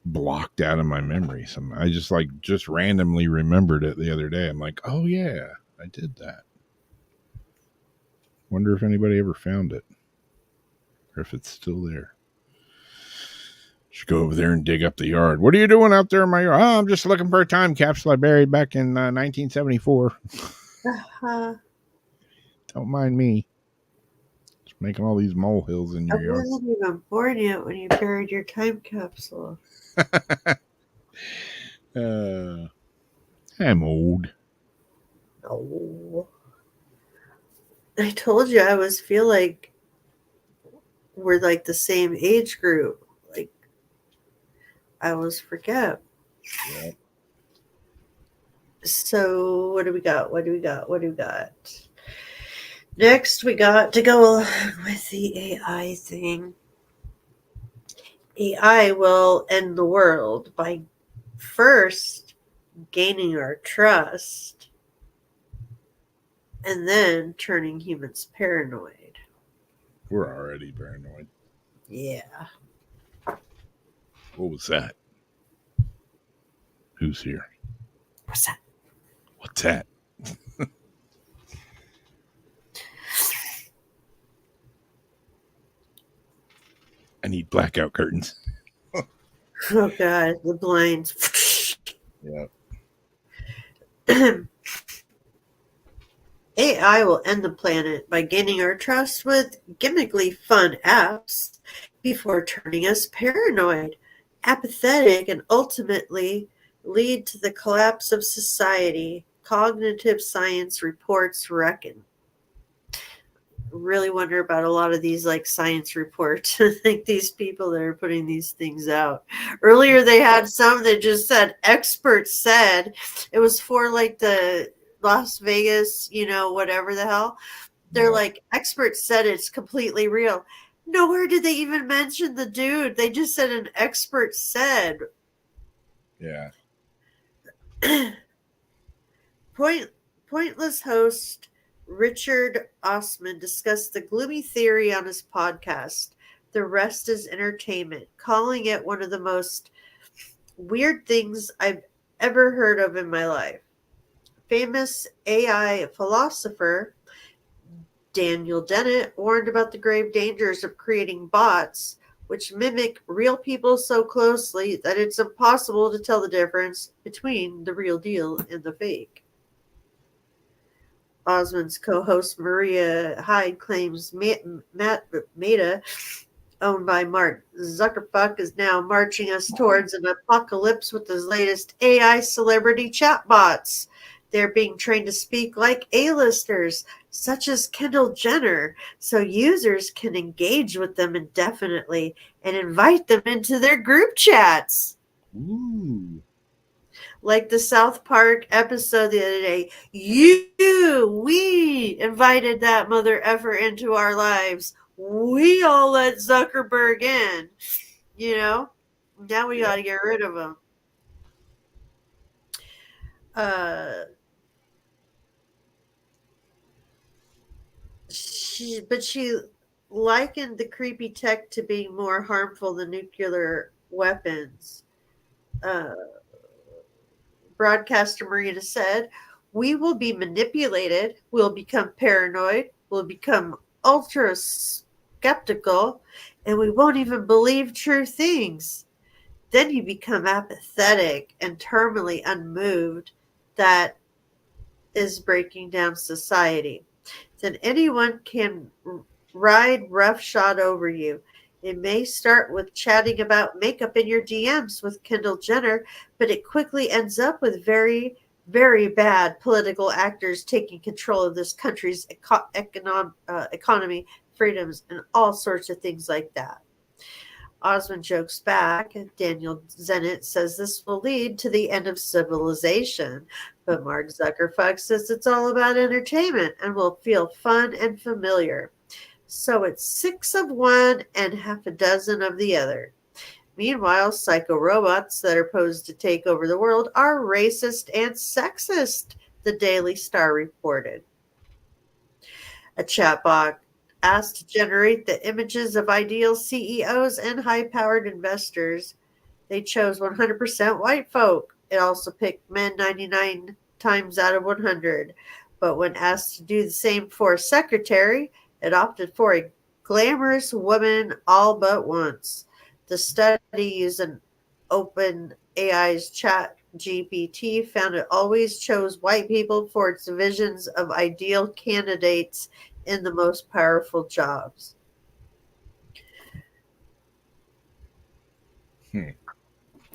blocked out of my memory. I just randomly remembered it the other day. I'm like, oh yeah, I did that. Wonder if anybody ever found it, or if it's still there. Should go over there and dig up the yard. What are you doing out there in my yard? Oh, I'm just looking for a time capsule I buried back in 1974. Don't mind me. Just making all these molehills in I your yard. wasn't even born yet when you buried your time capsule. I'm old. Oh. I told you I always feel like we're like the same age group. Like, I always forget. Yeah. So what do we got? Next, we got to go along with the AI thing. AI will end the world by first gaining our trust and then turning humans paranoid. We're already paranoid. Yeah. What was that? Who's here? What's that? What's that? I need blackout curtains. Oh, God. The blinds. Yeah. AI will end the planet by gaining our trust with gimmickly fun apps before turning us paranoid, apathetic, and ultimately lead to the collapse of society, cognitive science reports reckon. Really wonder about a lot of these like science reports. Like these people that are putting these things out. Earlier they had some that just said experts said. It was for like the Las Vegas, whatever the hell. They're like, experts said it's completely real. Nowhere did they even mention the dude. They just said an expert said. Yeah. Pointless host Richard Osman discussed the gloomy theory on his podcast, The Rest is Entertainment, calling it one of the most weird things I've ever heard of in my life. Famous AI philosopher Daniel Dennett warned about the grave dangers of creating bots which mimic real people so closely that it's impossible to tell the difference between the real deal and the fake. Osmond's co-host Maria Hyde claims Matt Meta, owned by Mark Zuckerberg, is now marching us towards an apocalypse with his latest AI celebrity chatbots. They're being trained to speak like A-listers, such as Kendall Jenner, so users can engage with them indefinitely and invite them into their group chats. Ooh. Like the South Park episode the other day, we invited that mother effer into our lives. We all let Zuckerberg in, you know. Now we got to get rid of him. She likened the creepy tech to being more harmful than nuclear weapons. Uh, Broadcaster Marina said, "We will be manipulated, we'll become paranoid, we'll become ultra skeptical, and we won't even believe true things. Then you become apathetic and terminally unmoved. That is breaking down society. Then anyone can ride roughshod over you. It may start with chatting about makeup in your DMs with Kendall Jenner, but it quickly ends up with very, very bad political actors taking control of this country's economy, freedoms, and all sorts of things like that." Osmond jokes back. Daniel Zennett says this will lead to the end of civilization. But Mark Zuckerberg says it's all about entertainment and will feel fun and familiar. So it's 6 of one and half a dozen of the other. Meanwhile, psycho robots that are posed to take over the world are racist and sexist, the Daily Star reported. A chatbot asked to generate the images of ideal CEOs and high-powered investors. They chose 100% white folk. It also picked men 99 times out of 100. But when asked to do the same for a secretary, it opted for a glamorous woman all but once. The study used an open AI's chat GPT found it always chose white people for its visions of ideal candidates in the most powerful jobs.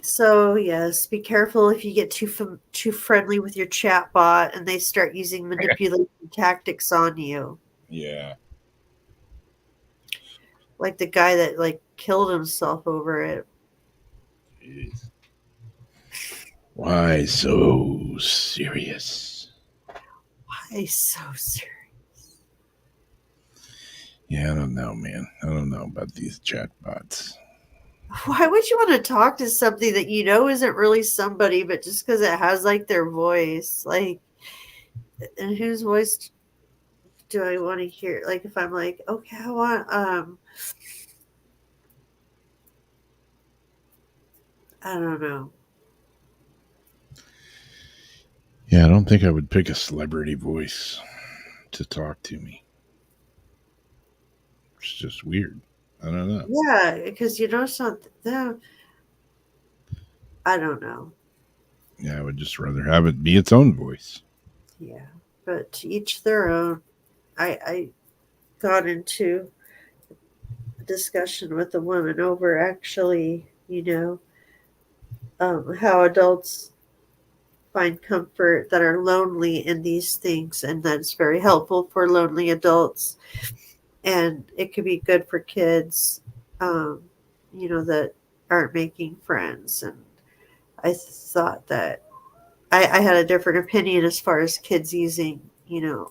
So yes, be careful if you get too friendly with your chatbot and they start using manipulation tactics on you. Yeah. Like the guy that killed himself over it. Jeez. Why so serious? Why so serious? Yeah, I don't know, man. I don't know about these chatbots. Why would you want to talk to something that you know isn't really somebody, but just because it has their voice? And whose voice do I want to hear? If I'm okay, I want I don't know. Yeah, I don't think I would pick a celebrity voice to talk to me. It's just weird. I don't know. Yeah, because something. I don't know. Yeah, I would just rather have it be its own voice. Yeah, but to each their own. I got into a discussion with a woman over actually, how adults find comfort that are lonely in these things, and that's very helpful for lonely adults. And it could be good for kids, that aren't making friends. And I thought that I had a different opinion as far as kids using,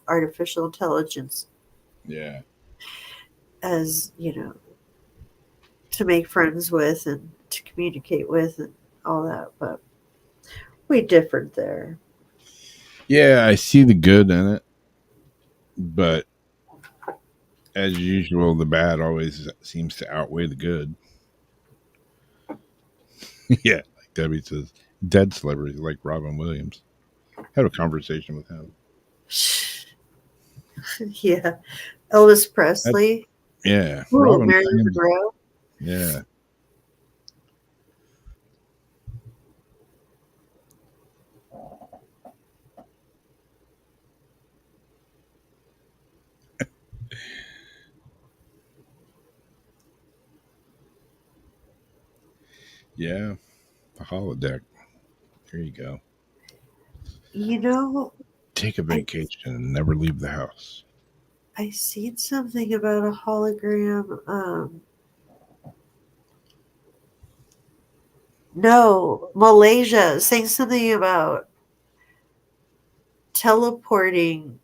artificial intelligence Yeah. as, to make friends with and to communicate with and all that. But we differed there. Yeah, I see the good in it, but as usual, the bad always seems to outweigh the good. Yeah, like Debbie says, dead celebrities like Robin Williams. Had a conversation with him. Yeah. Elvis That, Presley. yeah, Ooh, Robin Marilyn Williams. Monroe. Yeah. Yeah, the holodeck. There you go. You know, Take a I vacation and never leave the house. I seen something about a hologram. No, Malaysia saying something about teleporting,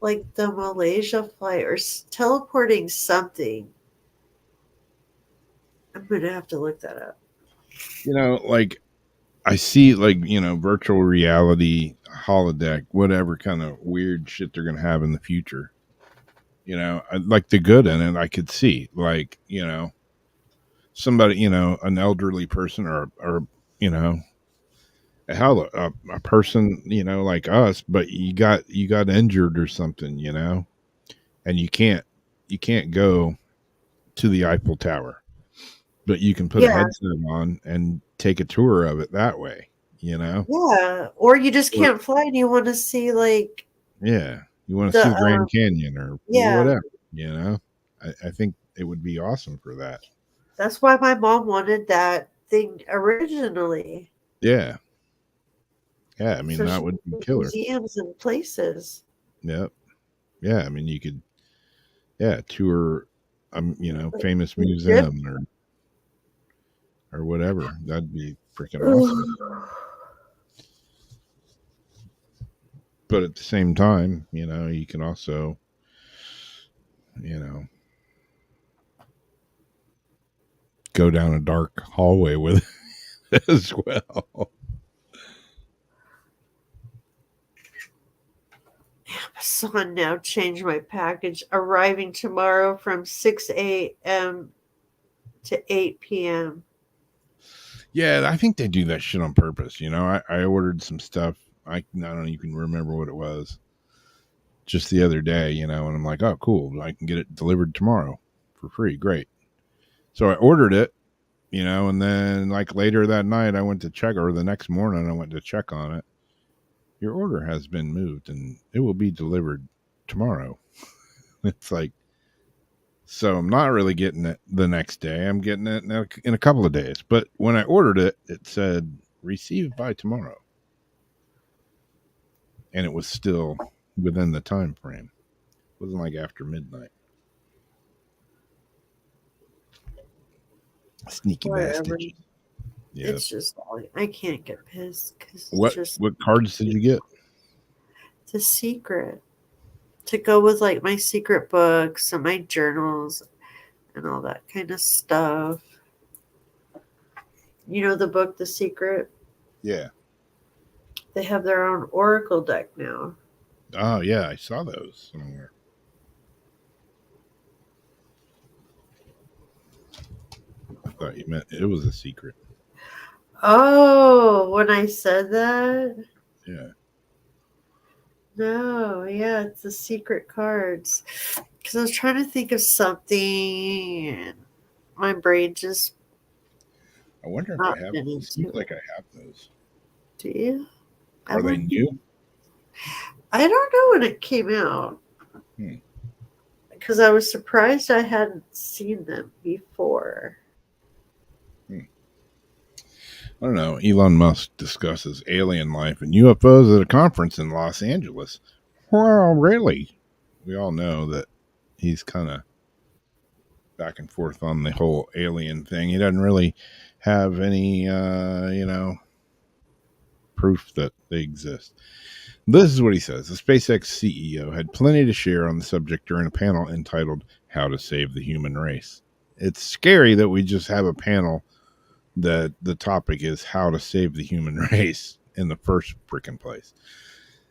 like the Malaysia flight, or teleporting something. I'm gonna have to look that up. Like I see, like, virtual reality, holodeck, whatever kind of weird shit they're going to have in the future. Like the good in it, I could see, like, somebody, an elderly person or, you know, hell, a person, like us, but you got injured or something, and you can't go to the Eiffel Tower, but you can put a Yeah, headset on and take a tour of it that way, you know? yeah. Or you just Or can't fly and you want to see like yeah, you want to see the the Grand Canyon or yeah. whatever, you know? I think it would be awesome for that. That's why my mom wanted that thing originally. Yeah. Yeah, I mean So that she would be could go to killer. museums and places. Yep. Yeah, I mean you could tour Like famous Egypt. museum or whatever. That'd be freaking awesome. But at the same time, you can also, you know, go down a dark hallway with it as well. Amazon now changed my package, arriving tomorrow from 6 a.m. to 8 p.m. Yeah, I think they do that shit on purpose. I ordered some stuff. I don't even remember what it was just the other day, and I'm like, oh, cool. I can get it delivered tomorrow for free. Great. So I ordered it, and then like later that night, I went to check, or the next morning, I went to check on it. Your order has been moved and it will be delivered tomorrow. It's like, so I'm not really getting it the next day. I'm getting it in a couple of days. But when I ordered it, it said received by tomorrow. And it was still within the time frame. It wasn't like after midnight. Sneaky Whatever. bastards. Yeah. It's just, I can't get pissed because it's What just what cards did you get? it's a secret to go with like my secret books and my journals and all that kind of stuff. You know the book, The Secret? Yeah. They have their own oracle deck now. Oh yeah, I saw those somewhere. I thought you meant it was a secret. Oh, when I said that? Yeah. No, yeah, it's the secret cards. Because I was trying to think of something, and my brain just I wonder if I not have. been It seems into it. like I have those. Do you? I Are they want. new? I don't know when it came out Hmm. because I was surprised I hadn't seen them before. I don't know. Elon Musk discusses alien life and UFOs at a conference in Los Angeles. Well, really? We all know that he's kind of back and forth on the whole alien thing. He doesn't really have any, proof that they exist. This is what he says. The SpaceX CEO had plenty to share on the subject during a panel entitled How to Save the Human Race. It's scary that we just have a panel that the topic is how to save the human race in the first freaking place.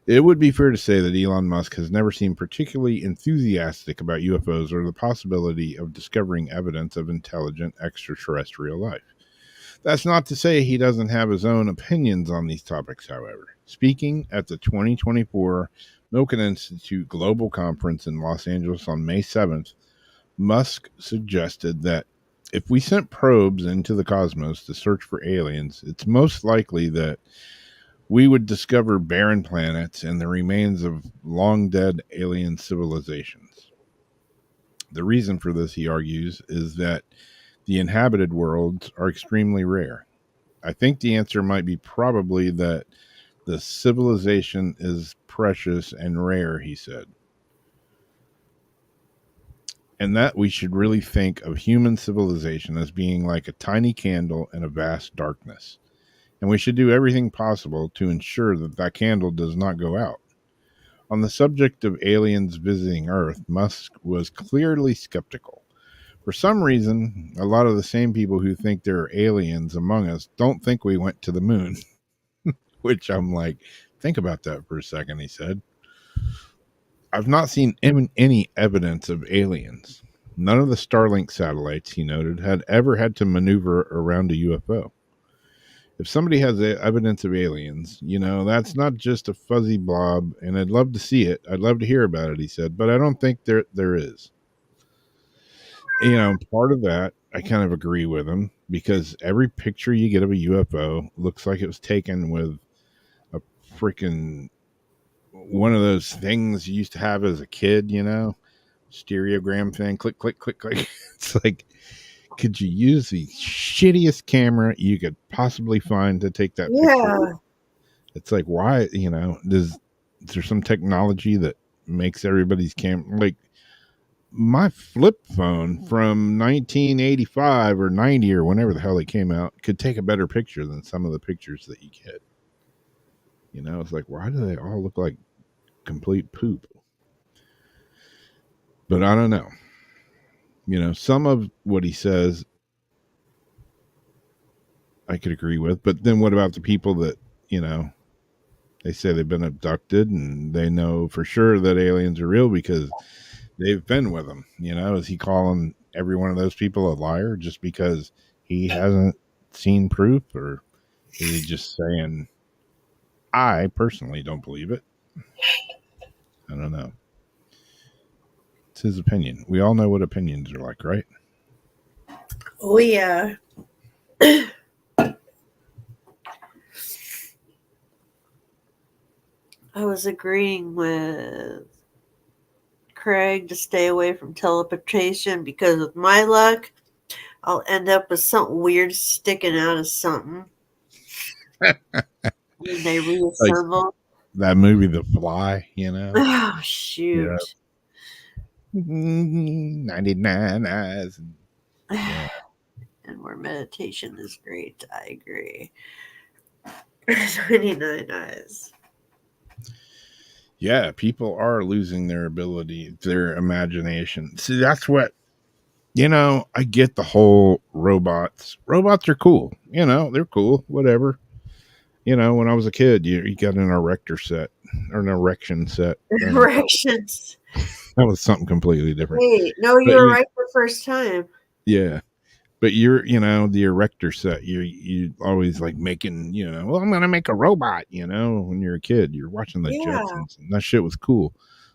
It would be fair to say that Elon Musk has never seemed particularly enthusiastic about UFOs or the possibility of discovering evidence of intelligent extraterrestrial life. That's not to say he doesn't have his own opinions on these topics, however. Speaking at the 2024 Milken Institute Global Conference in Los Angeles on May 7th, Musk suggested that if we sent probes into the cosmos to search for aliens, it's most likely that we would discover barren planets and the remains of long dead alien civilizations. The reason for this, he argues, is that the inhabited worlds are extremely rare. I think the answer might be probably that the civilization is precious and rare, he said. And that we should really think of human civilization as being like a tiny candle in a vast darkness. And we should do everything possible to ensure that that candle does not go out. On the subject of aliens visiting Earth, Musk was clearly skeptical. For some reason, a lot of the same people who think there are aliens among us don't think we went to the moon. Which I'm like, think about that for a second, he said. I've not seen any evidence of aliens. None of the Starlink satellites, he noted, had ever had to maneuver around a UFO. If somebody has evidence of aliens, that's not just a fuzzy blob, and I'd love to see it. I'd love to hear about it, he said, but I don't think there is. Part of that, I kind of agree with him, because every picture you get of a UFO looks like it was taken with a freaking one of those things you used to have as a kid, stereogram thing, click, click, click, click. It's like, could you use the shittiest camera you could possibly find to take that picture? It's like, why, is there some technology that makes everybody's camera, like my flip phone from 1985 or 90 or whenever the hell they came out could take a better picture than some of the pictures that you get. It's like, why do they all look like complete poop? But I don't know. Some of what he says I could agree with, but then what about the people that, they say they've been abducted and they know for sure that aliens are real because they've been with them? Is he calling every one of those people a liar just because he hasn't seen proof, or is he just saying, I personally don't believe it? I don't know. It's his opinion. We all know what opinions are like, right? Oh, yeah. I was agreeing with Craig to stay away from teleportation because with my luck, I'll end up with something weird sticking out of something. When they reassemble. Like that movie, The Fly, Oh, shoot. Yeah. 99 eyes. Yeah. And where meditation is great, I agree. 29 eyes. Yeah, people are losing their ability, their imagination. See, that's what, I get the whole robots. Robots are cool. They're cool, whatever. When I was a kid, you got an erector set or an erection set. Erections. That was something completely different. Wait, no, you were right the first time. Yeah. But you're, the erector set, you always like making, well, I'm going to make a robot, when you're a kid, you're watching the Jetsons and that shit was cool.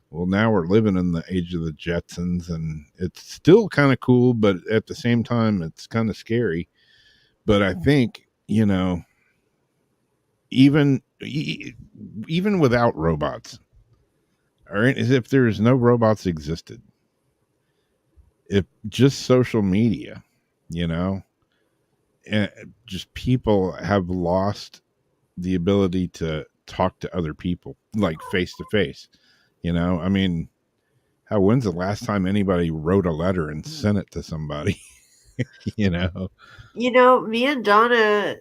Well, now we're living in the age of the Jetsons and it's still kind of cool, but at the same time, it's kind of scary. But I think, even without robots, or as if there's no robots existed, if just social media, and just people have lost the ability to talk to other people like face to face. I mean, when's the last time anybody wrote a letter and sent it to somebody? Me and Donna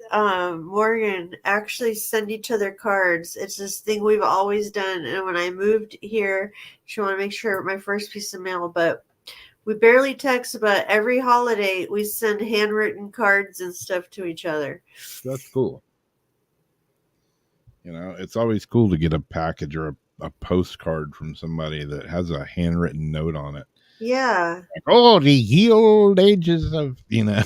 Morgan actually send each other cards. It's this thing we've always done. And when I moved here, she wanted to make sure my first piece of mail, but we barely text, but every holiday we send handwritten cards and stuff to each other. That's cool. It's always cool to get a package or a postcard from somebody that has a handwritten note on it. Yeah. Like, the ye old ages of, I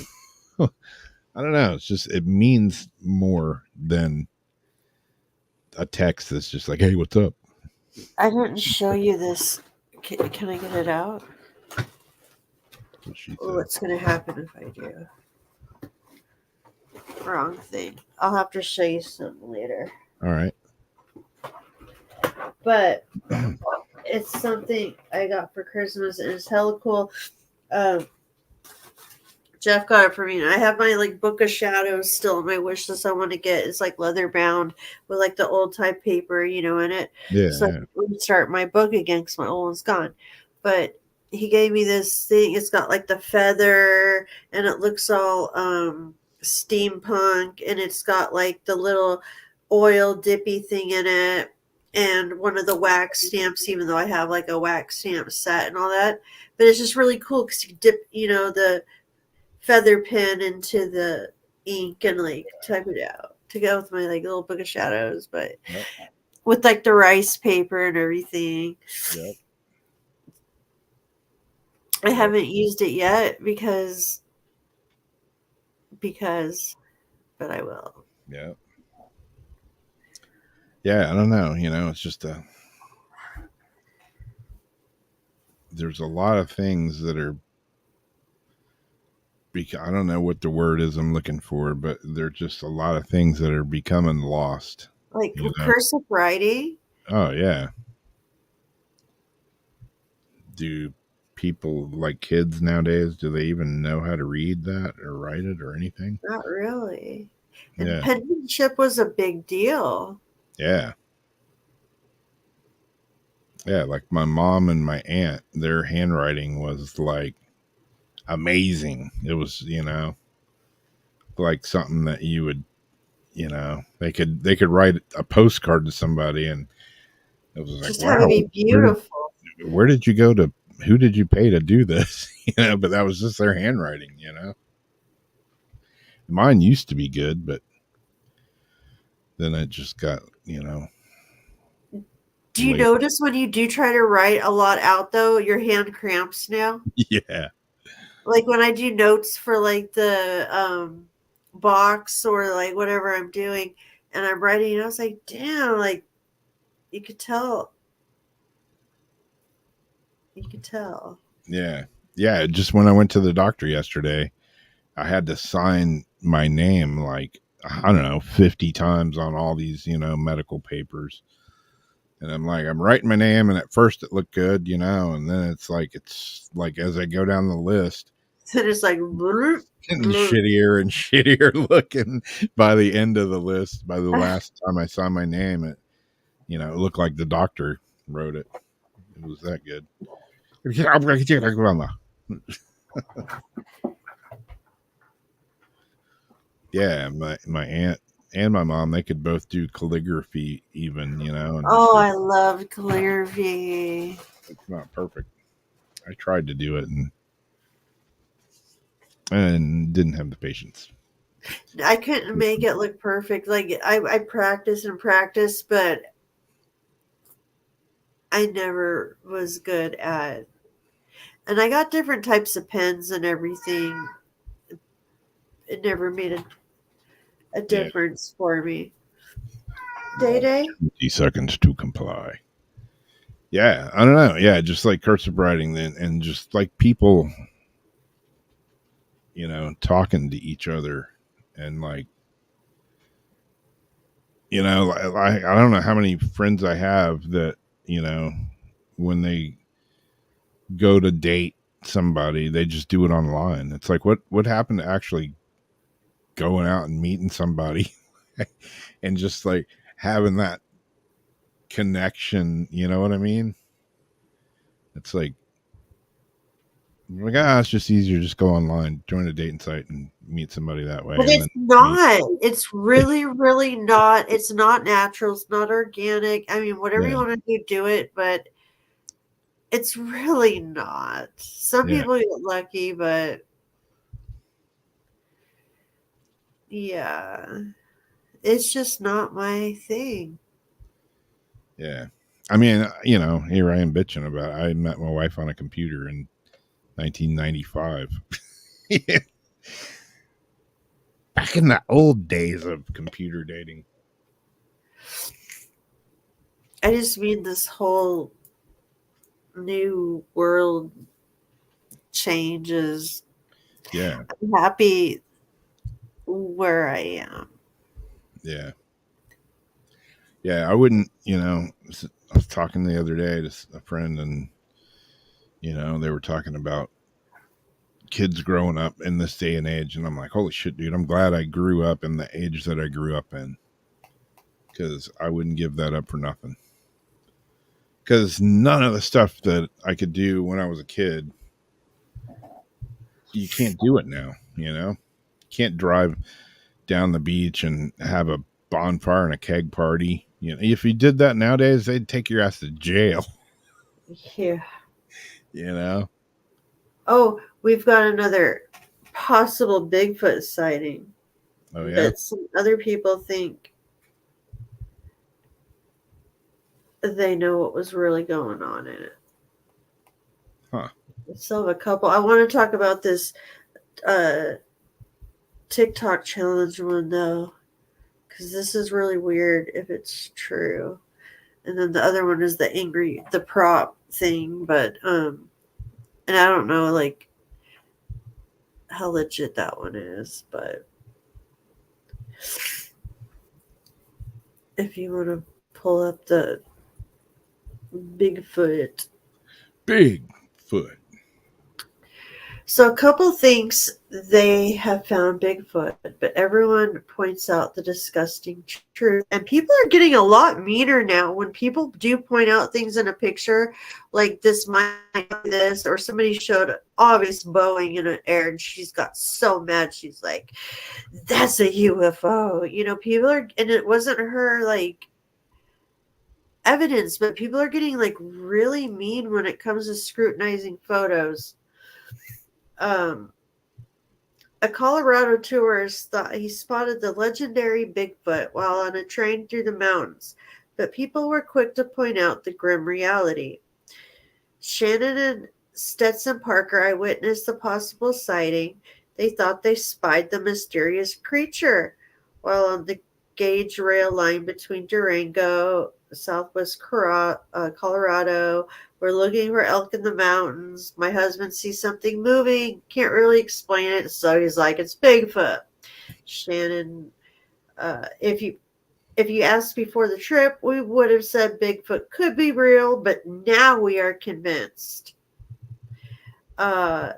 don't know. It's just, it means more than a text that's just like, hey, what's up? I didn't show you this. Can I get it out? What's going to happen if I do? Wrong thing. I'll have to show you something later. All right. But it's something I got for Christmas and it's hella cool. Jeff got it for me. And I have my like Book of Shadows still on my wish list. I want to get. It's like leather bound with like the old type paper, in it. Yeah, So I yeah. can start my book again because my old one's gone. But he gave me this thing. It's got like the feather, and it looks all steampunk, and it's got like the little oil dippy thing in it, and one of the wax stamps. Even though I have like a wax stamp set and all that, but it's just really cool because you dip, the feather pen into the ink and like type it out to go with my like little Book of Shadows, but Yep. with like the rice paper and everything. Yep. I haven't used it yet because, but I will. Yeah. Yeah, I don't know. It's just there's a lot of things that are. I don't know what the word is I'm looking for, but there's just a lot of things that are becoming lost. Like You know? cursive writing. Oh yeah. Do people like kids nowadays? Do they even know how to read that or write it or anything? Not really. And Yeah. penmanship was a big deal. Yeah. Yeah, like my mom and my aunt, their handwriting was like amazing. It was, like something that you would, they could write a postcard to somebody, and it was like, Just have it wow, be beautiful. where did you go to? Who did you pay to do this? But that was just their handwriting. Mine used to be good, but then it just got, Do you late. notice when you do try to write a lot out though, your hand cramps now? Yeah, Like when I do notes for like the box or like whatever I'm doing and I'm writing, I was like, damn, like you could tell. You could tell. yeah, yeah. Just when I went to the doctor yesterday, I had to sign my name like I don't know 50 times on all these medical papers, and I'm writing my name, and at first it looked good, and then it's like as I go down the list, So it's like blur, getting blur. shittier and shittier looking by the end of the list. By the last time I saw my name, it looked like the doctor wrote it. It was that good. Yeah, my aunt and my mom, they could both do calligraphy even, and just Oh, I love calligraphy. it's not perfect. I tried to do it and didn't have the patience. I couldn't make it look perfect. Like I practice and practice, but I never was good at. And I got different types of pens and everything. It never made a Yeah. difference for me. Day Day? 20 seconds to comply. Yeah, I don't know. Yeah, just like cursive writing then and just like people, talking to each other and like I don't know how many friends I have that, when they go to date somebody, they just do it online. It's like what happened to actually going out and meeting somebody and just like having that connection, you know what I mean? It's like it's just easier just go online, join a dating site and meet somebody that way. But And it's then not. It's really, really not. It's not natural. It's not organic. I mean, whatever you yeah, want to do it, but it's really not. Some yeah, people get lucky, but yeah, it's just not my thing. yeah. I mean, here I am bitching about it. I met my wife on a computer in 1995. Back in the old days of computer dating. I just mean this whole new world changes. Yeah, I'm happy where I am. yeah, yeah. I wouldn't, I was talking the other day to a friend, and they were talking about kids growing up in this day and age, and I'm like, holy shit, dude, I'm glad I grew up in the age that I grew up in, because I wouldn't give that up for nothing. Because none of the stuff that I could do when I was a kid, you can't do it now, you know? You can't drive down the beach and have a bonfire and a keg party. You know, if you did that nowadays, they'd take your ass to jail. Yeah. You know? Oh, we've got another possible Bigfoot sighting. Oh, yeah? But some other people think they know what was really going on in it. Huh. We still have a couple. I want to talk about this TikTok challenge one, though, because this is really weird if it's true. And then the other one is the prop thing, but, and I don't know, like, how legit that one is, but if you want to pull up the Bigfoot. Bigfoot. So a couple thinks they have found Bigfoot, but everyone points out the disgusting truth. And people are getting a lot meaner now when people do point out things in a picture, like this might be this, or somebody showed obvious Boeing in the air, and she's got so mad. She's like, "That's a UFO." You know, people are, and it wasn't her like evidence, but people are getting like really mean when it comes to scrutinizing photos. A Colorado tourist thought he spotted the legendary Bigfoot while on a train through the mountains, but people were quick to point out the grim reality. Shannon and Stetson Parker eyewitnessed the possible sighting. They thought they spied the mysterious creature while on the gauge rail line between Durango, southwest Colorado. We're looking for elk in the mountains. My husband sees something moving. Can't really explain it, so he's like, "It's Bigfoot." Shannon, if you asked before the trip, we would have said Bigfoot could be real, but now we are convinced. Now,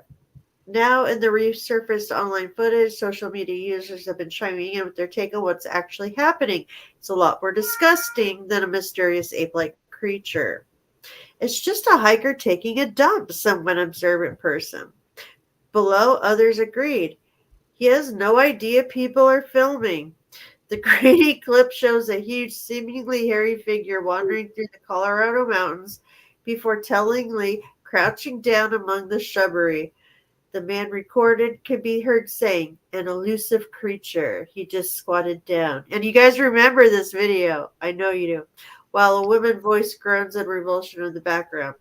in the resurfaced online footage, social media users have been chiming in with their take on what's actually happening. It's a lot more disgusting than a mysterious ape-like creature. It's just a hiker taking a dump, someone observed in person. Below, others agreed. He has no idea people are filming. The grainy clip shows a huge, seemingly hairy figure wandering through the Colorado mountains before tellingly crouching down among the shrubbery. The man recorded could be heard saying, "An elusive creature. He just squatted down." And you guys remember this video. I know you do. While a woman voice groans in revulsion in the background.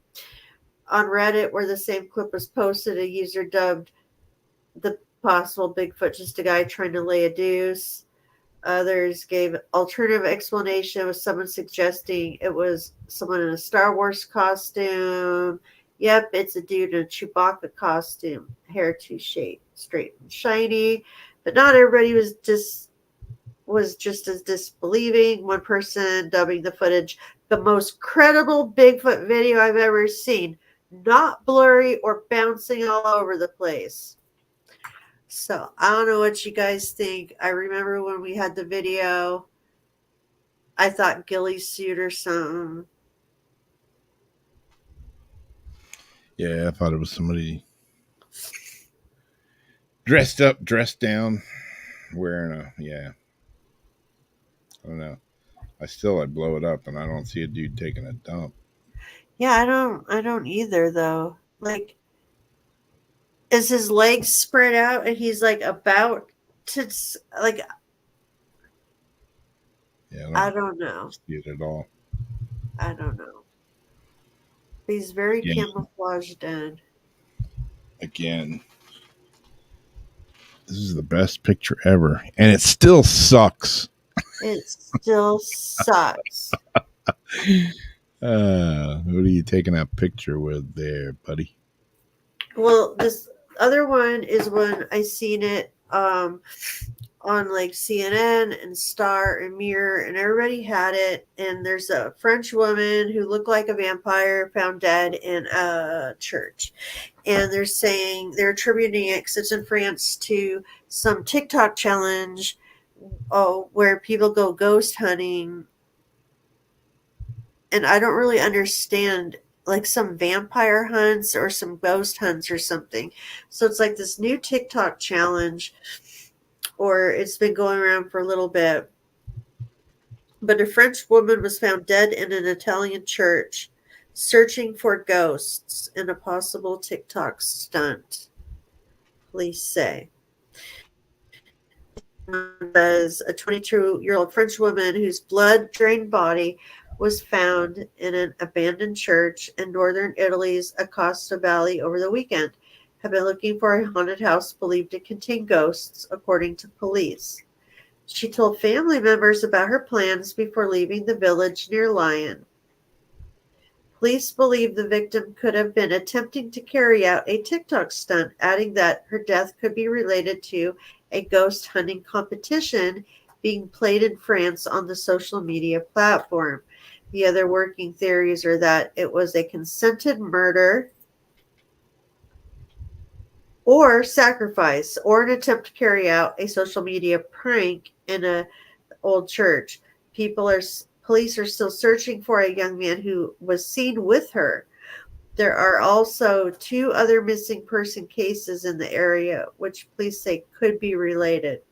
On Reddit, where the same clip was posted, a user dubbed the possible Bigfoot just a guy trying to lay a deuce. Others gave alternative explanation, with someone suggesting it was someone in a Star Wars costume. Yep, it's a dude in a Chewbacca costume, hair too straight and shiny. But not everybody was just as disbelieving. One person dubbing the footage the most credible Bigfoot video I've ever seen. Not blurry or bouncing all over the place. So I don't know what you guys think. I remember when we had the video, I thought ghillie suit or something. Yeah, I thought it was somebody dressed up, dressed down, wearing a, yeah. I don't know. I'd blow it up and I don't see a dude taking a dump. Yeah, I don't either though. Like, is his legs spread out and he's like about to, like, Yeah, I don't know. see it at all. I don't know. He's very camouflaged in. Again, this is the best picture ever, and it still sucks. It still sucks. What are you taking that picture with there, buddy? Well, this other one is when I seen it on like CNN and Star and Mirror, and everybody had it. And there's a French woman who looked like a vampire found dead in a church. and they're attributing it, 'cause it's in France, to some TikTok challenge where people go ghost hunting, and I don't really understand, like some vampire hunts or some ghost hunts or something. So it's like this new TikTok challenge, or it's been going around for a little bit. But a French woman was found dead in an Italian church, searching for ghosts in a possible TikTok stunt, police say. Says a 22-year-old French woman whose blood-drained body was found in an abandoned church in northern Italy's Aosta Valley over the weekend had been looking for a haunted house believed to contain ghosts, according to police. She told family members about her plans before leaving the village near Lyon. Police believe the victim could have been attempting to carry out a TikTok stunt, adding that her death could be related to a ghost hunting competition being played in France on the social media platform. The other working theories are that it was a consented murder or sacrifice, or an attempt to carry out a social media prank in an old church. Police are still searching for a young man who was seen with her. There are also 2 other missing person cases in the area, which police say could be related.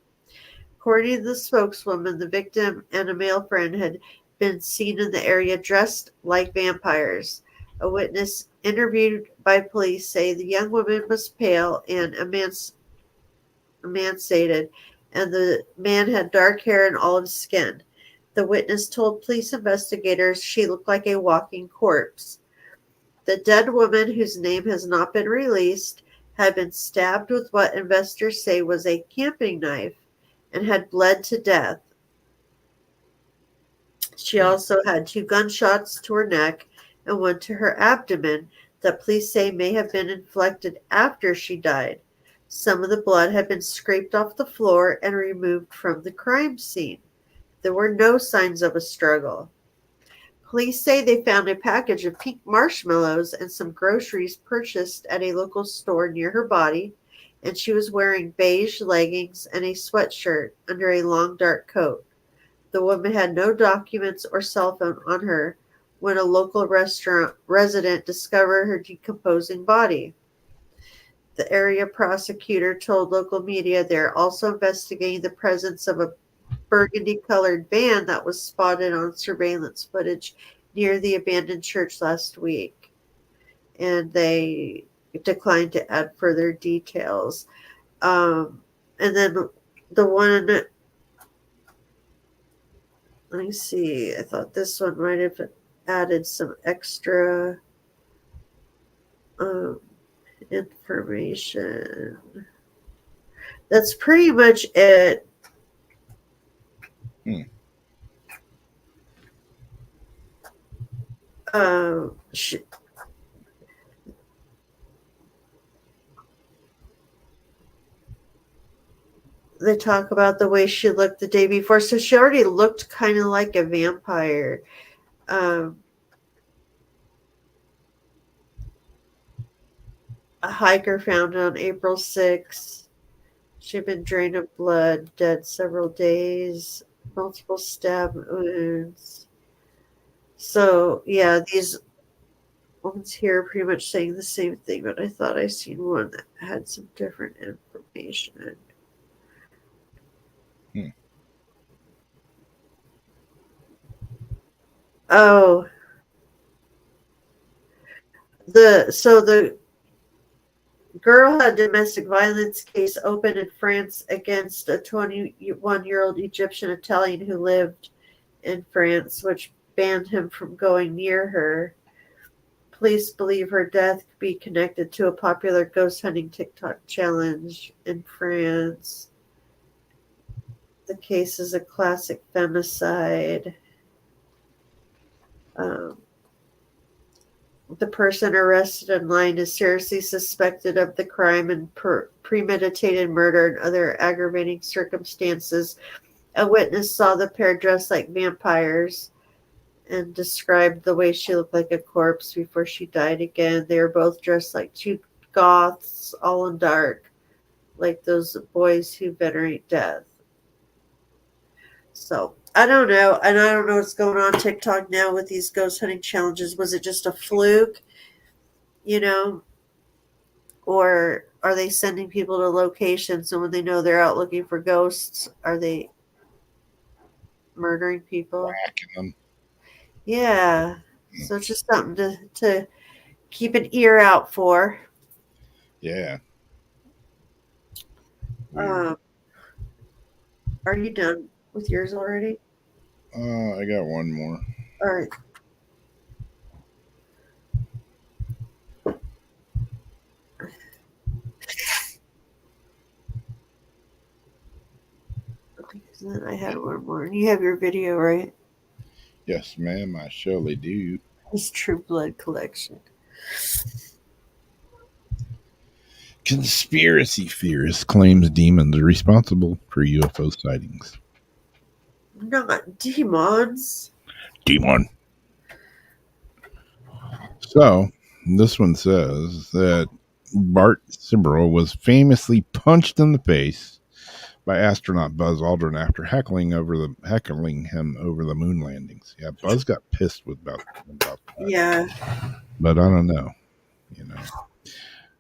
According to the spokeswoman, the victim and a male friend had been seen in the area dressed like vampires. A witness interviewed by police say the young woman was pale and emaciated, and the man had dark hair and olive skin. The witness told police investigators she looked like a walking corpse. The dead woman, whose name has not been released, had been stabbed with what investors say was a camping knife and had bled to death. She also had 2 gunshots to her neck and 1 to her abdomen that police say may have been inflicted after she died. Some of the blood had been scraped off the floor and removed from the crime scene. There were no signs of a struggle. Police say they found a package of pink marshmallows and some groceries purchased at a local store near her body, and she was wearing beige leggings and a sweatshirt under a long dark coat. The woman had no documents or cell phone on her when a local restaurant resident discovered her decomposing body. The area prosecutor told local media they are also investigating the presence of a burgundy-colored van that was spotted on surveillance footage near the abandoned church last week, and they declined to add further details. And then the one, let me see, I thought this one might have added some extra information. That's pretty much it. They talk about the way she looked the day before. So she already looked kind of like a vampire. A hiker found on April 6th. She'd been drained of blood, dead several days, multiple stab wounds. So, yeah, these ones here are pretty much saying the same thing, but I thought I seen one that had some different information. Oh, the girl had a domestic violence case opened in France against a 21-year-old Egyptian Italian who lived in France, which banned him from going near her. Police believe her death could be connected to a popular ghost hunting TikTok challenge in France. The case is a classic femicide. The person arrested in line is seriously suspected of the crime and premeditated murder and other aggravating circumstances. A witness saw the pair dressed like vampires and described the way she looked like a corpse before she died again. They were both dressed like 2 goths, all in dark, like those boys who venerate death. So I don't know, and I don't know what's going on TikTok now with these ghost hunting challenges. Was it just a fluke, you know, or are they sending people to locations, and when they know they're out looking for ghosts, are they murdering people? Whacking them. Yeah. So it's just something to keep an ear out for. Yeah. Weird. Are you done with yours already? I got one more. All right. And then I had one more. And you have your video, right? Yes, ma'am, I surely do. His True Blood collection. Conspiracy theorist claims demons are responsible for UFO sightings. Not demons. Demon. So, this one says that Bart Sibrel was famously punched in the face by astronaut Buzz Aldrin after heckling him over the moon landings. Yeah, Buzz got pissed about that. Yeah. But I don't know.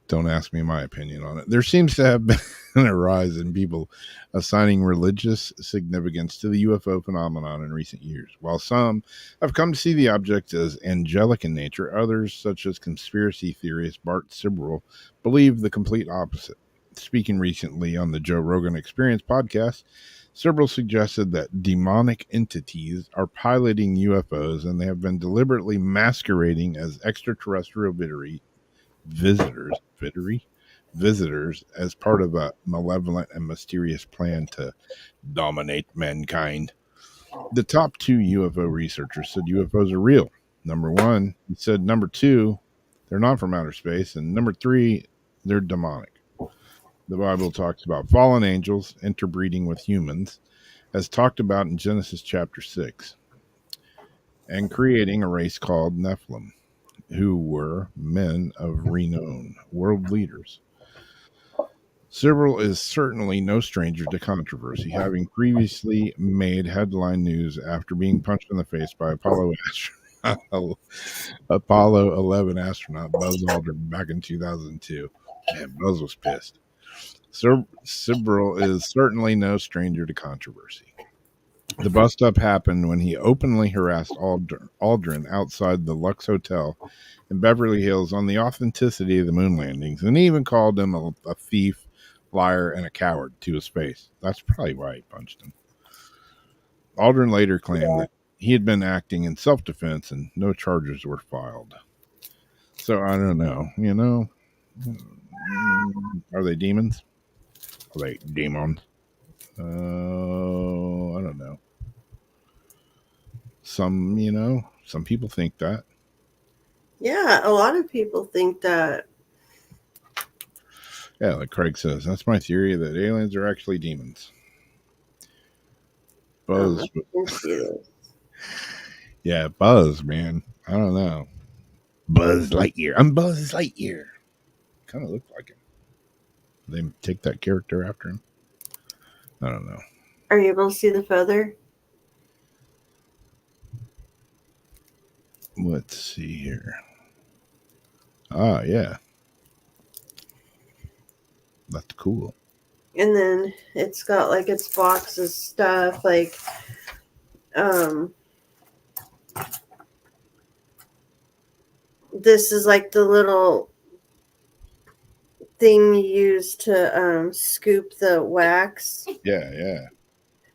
Don't ask me my opinion on it. There seems to have been a rise in people assigning religious significance to the UFO phenomenon in recent years. While some have come to see the object as angelic in nature, others, such as conspiracy theorist Bart Sibrel, believe the complete opposite. Speaking recently on the Joe Rogan Experience podcast, Sibrel suggested that demonic entities are piloting UFOs and they have been deliberately masquerading as extraterrestrial visitors as part of a malevolent and mysterious plan to dominate mankind. The top two UFO researchers said UFOs are real. Number one, he said number two, they're not from outer space, and number three, they're demonic. The Bible talks about fallen angels interbreeding with humans, as talked about in Genesis chapter 6, and creating a race called Nephilim, who were men of renown, world leaders. Sibrel is certainly no stranger to controversy, having previously made headline news after being punched in the face by Apollo 11 astronaut Buzz Aldrin back in 2002. Man, Buzz was pissed. Sibrel is certainly no stranger to controversy. The bust up happened when he openly harassed Aldrin outside the Lux Hotel in Beverly Hills on the authenticity of the moon landings, and he even called him a thief, liar, and a coward to his face. That's probably why he punched him. Aldrin later claimed that he had been acting in self-defense and no charges were filed. So I don't know, are they demons? Are they demons? I don't know. Some people think that. Yeah, a lot of people think that. Yeah, like Craig says, that's my theory that aliens are actually demons. Buzz. Yeah, Buzz, man. I don't know. Buzz Lightyear. I'm Buzz Lightyear. Kind of looked like him. They take that character after him. I don't know. Are you able to see the feather? Let's see here. Ah, yeah. That's cool. And then it's got like its box of stuff, like this is like the little thing you use to scoop the wax. Yeah.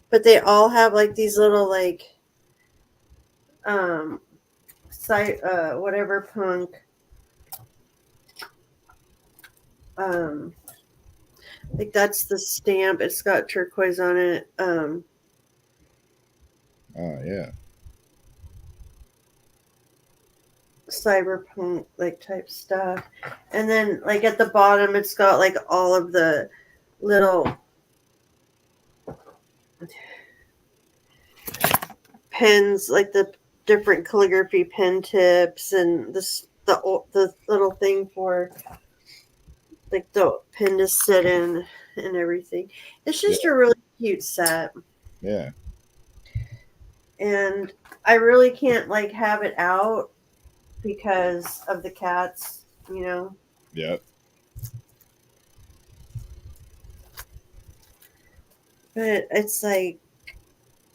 But they all have like these little like whatever punk like that's the stamp. It's got turquoise on it. Oh yeah. Cyberpunk like type stuff. And then like at the bottom it's got like all of the little pens, like the different calligraphy pen tips and the little thing for like the pin to sit in and everything. It's just a really cute set. Yeah. And I really can't like have it out because of the cats, you know. Yeah. But it's like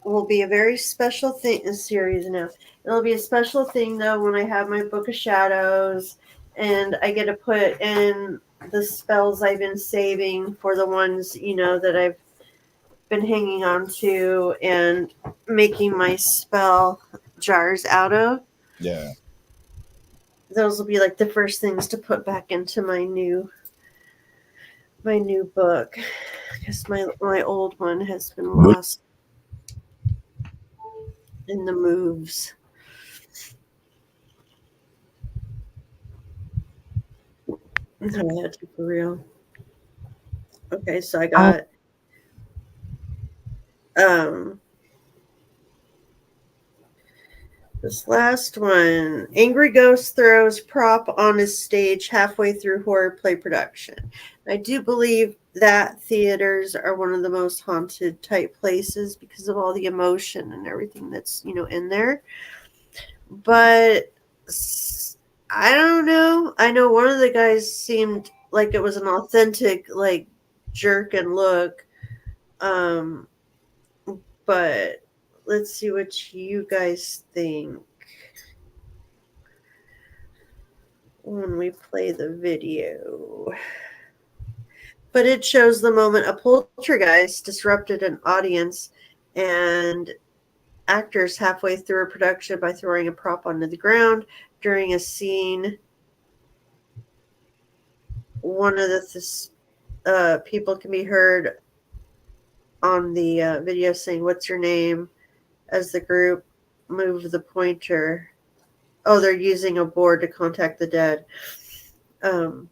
will be a very special thing in series now. It'll be a special thing though when I have my book of shadows and I get to put in the spells I've been saving for the ones, you know, that I've been hanging on to and making my spell jars out of. Yeah. Those will be like the first things to put back into my new book because my old one has been lost in the moves. I had to for real. Okay, so I got um this last one. Angry Ghost throws prop on his stage halfway through horror play production. I do believe that theaters are one of the most haunted type places because of all the emotion and everything that's, you know, in there. But I don't know. I know one of the guys seemed like it was an authentic like jerk and look. Um but let's see what you guys think when we play the video. But it shows the moment a poltergeist disrupted an audience and actors halfway through a production by throwing a prop onto the ground during a scene. One of the people can be heard on the video saying, "What's your name?" as the group move the pointer. Oh, they're using a board to contact the dead. Um,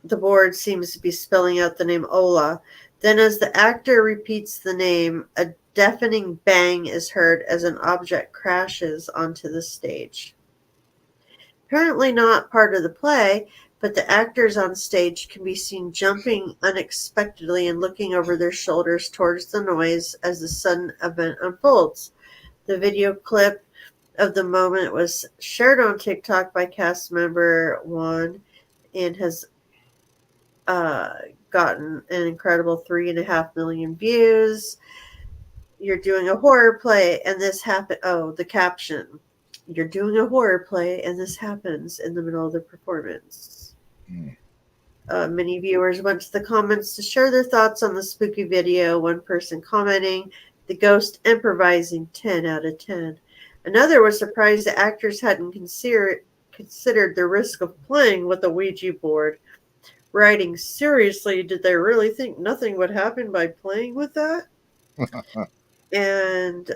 the board seems to be spelling out the name Ola. Then, as the actor repeats the name, a deafening bang is heard as an object crashes onto the stage. Apparently not part of the play, but the actors on stage can be seen jumping unexpectedly and looking over their shoulders towards the noise as the sudden event unfolds. The video clip of the moment was shared on TikTok by cast member Juan and has gotten an incredible 3.5 million views. You're doing a horror play and this happened. Oh, the caption. You're doing a horror play and this happens in the middle of the performance. Many viewers went to the comments to share their thoughts on the spooky video. One person commenting, "The ghost improvising 10 out of 10." Another was surprised the actors hadn't considered the risk of playing with a Ouija board. Writing, "Seriously, did they really think nothing would happen by playing with that?" And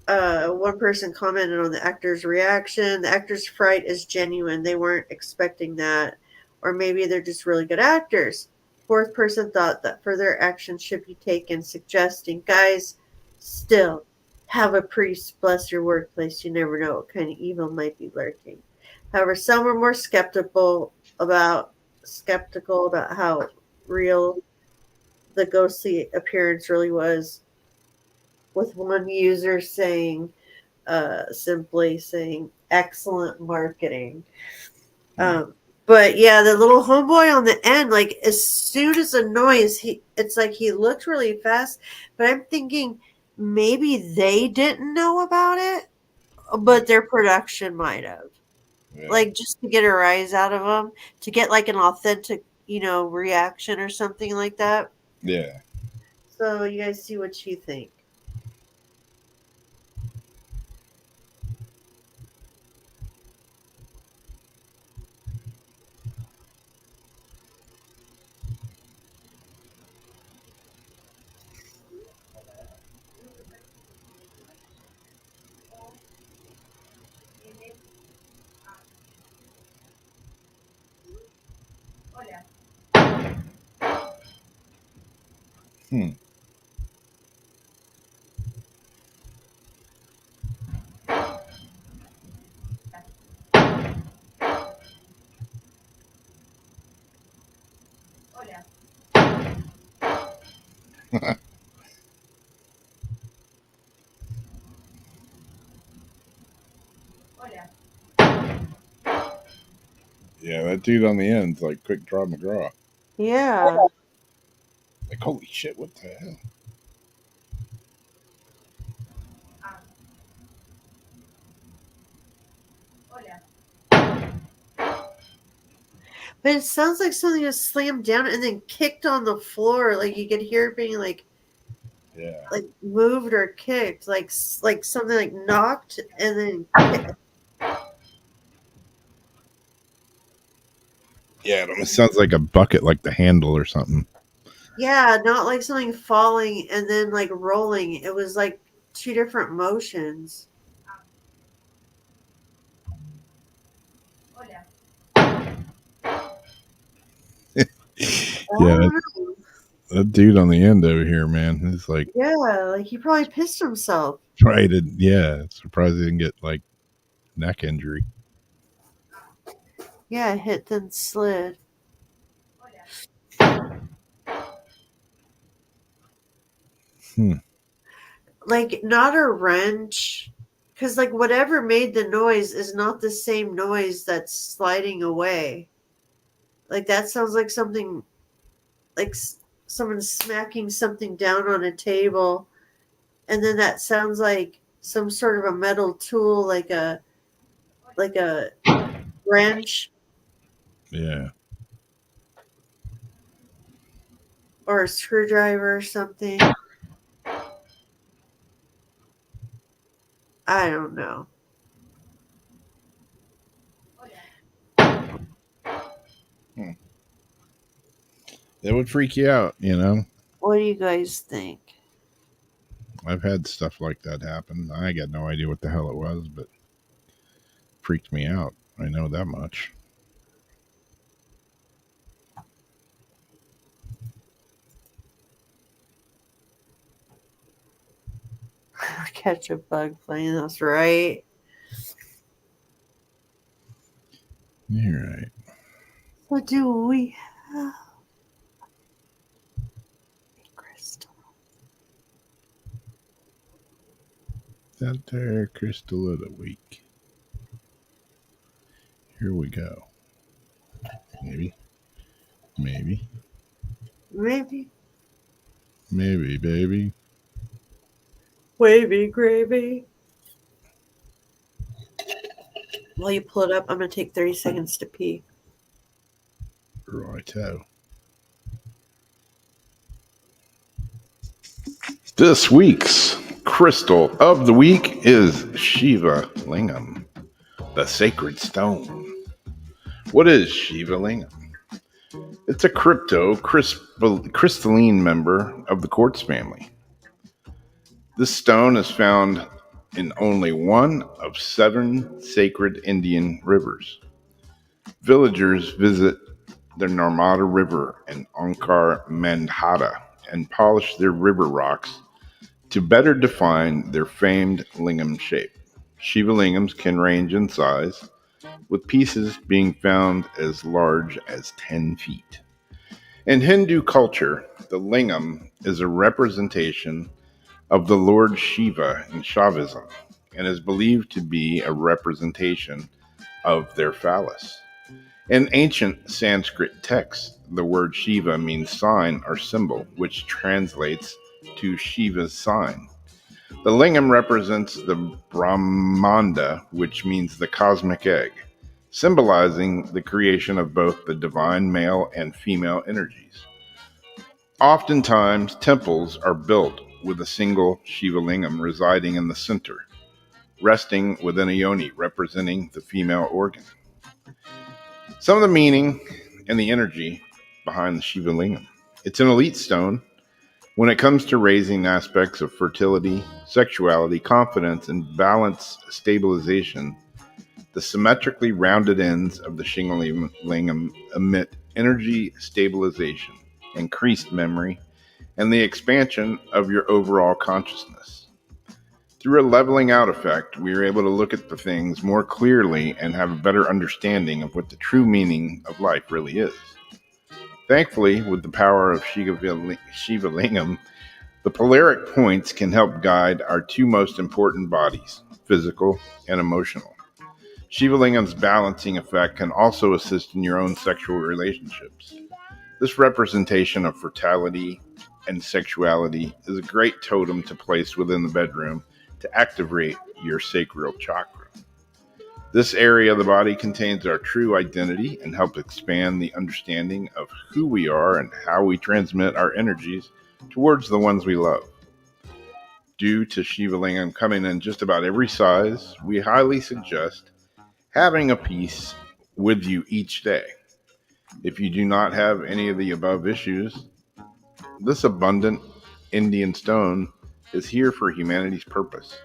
one person commented on the actor's reaction. The actor's fright is genuine. They weren't expecting that. Or maybe they're just really good actors. Fourth person thought that further action should be taken, suggesting, "Guys, still have a priest bless your workplace. You never know what kind of evil might be lurking." However, some were more skeptical about how real the ghostly appearance really was, with one user saying, simply saying, "Excellent marketing." But yeah, the little homeboy on the end, like as soon as the noise, it's like he looked really fast. But I'm thinking maybe they didn't know about it, but their production might have. Yeah. Like just to get a rise out of them, to get like an authentic, you know, reaction or something like that. Yeah. So you guys see what you think. Hmm. Yeah, that dude on the end's like Quick Draw McGraw. Yeah. Like, holy shit, what the hell? But it sounds like something was slammed down and then kicked on the floor. Like you could hear it being like Yeah. moved or kicked, like something like knocked and then kicked. Yeah, it almost sounds like a bucket, like the handle or something. Yeah, not like something falling and then like rolling. It was like two different motions. I Yeah, don't know. that dude on the end over here, man, is like Yeah, like he probably pissed himself. trying to. Yeah, surprised he didn't get like neck injury. Yeah, hit then slid. Hmm. Like not a wrench, because like whatever made the noise is not the same noise that's sliding away. Like that sounds like something like someone smacking something down on a table, and then that sounds like some sort of a metal tool, like a wrench Yeah. or a screwdriver or something. I don't know. It would freak you out, you know. What do you guys think? I've had stuff like that happen. I got no idea what the hell it was, but it freaked me out. I know that much. Catch a bug playing us, right? You're right. What do we have? Crystal. That there crystal of the week. Here we go. Maybe. Maybe. Maybe. Maybe, baby. Wavy gravy. While you pull it up, I'm going to take 30 seconds to pee. Righto. This week's crystal of the week is Shiva Lingam, the sacred stone. What is Shiva Lingam? It's a crystalline member of the quartz family. This stone is found in only one of 7 sacred Indian rivers. Villagers visit the Narmada River in Onkar Mandhata and polish their river rocks to better define their famed lingam shape. Shiva lingams can range in size, with pieces being found as large as 10 feet. In Hindu culture, the lingam is a representation of the Lord Shiva in Shaivism and is believed to be a representation of their phallus. In ancient Sanskrit texts, the word Shiva means sign or symbol, which translates to Shiva's sign. The lingam represents the Brahmanda, which means the cosmic egg, symbolizing the creation of both the divine male and female energies. Oftentimes, temples are built with a single Shiva lingam residing in the center, resting within a yoni representing the female organ. Some of the meaning and the energy behind the Shiva lingam. It's an elite stone when it comes to raising aspects of fertility, sexuality, confidence, and balance stabilization. The symmetrically rounded ends of the Shiva lingam emit energy stabilization, increased memory, and the expansion of your overall consciousness. Through a leveling out effect, we are able to look at the things more clearly and have a better understanding of what the true meaning of life really is. Thankfully, with the power of Shiva Lingam, the polaric points can help guide our two most important bodies, physical and emotional. Shiva Lingam's balancing effect can also assist in your own sexual relationships. This representation of fertility and sexuality is a great totem to place within the bedroom to activate your sacral chakra. This area of the body contains our true identity and helps expand the understanding of who we are and how we transmit our energies towards the ones we love. Due to Shiva Lingam coming in just about every size, we highly suggest having a piece with you each day. If you do not have any of the above issues, this abundant Indian stone is here for humanity's purpose.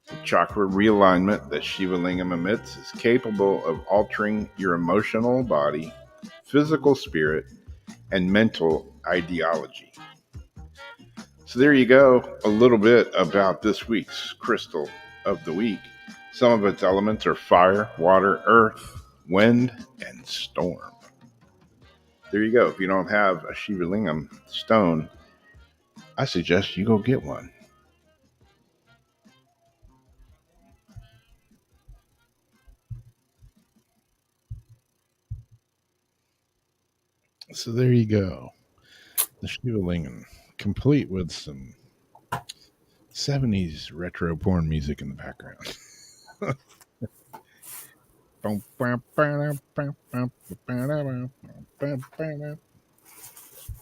The chakra realignment that Shiva Lingam emits is capable of altering your emotional body, physical spirit, and mental ideology. So there you go, a little bit about this week's crystal of the week. Some of its elements are fire, water, earth, wind, and storm. There you go. If you don't have a Shiva Lingam stone, I suggest you go get one. So there you go. The Shiva Lingam, complete with some 70s retro porn music in the background.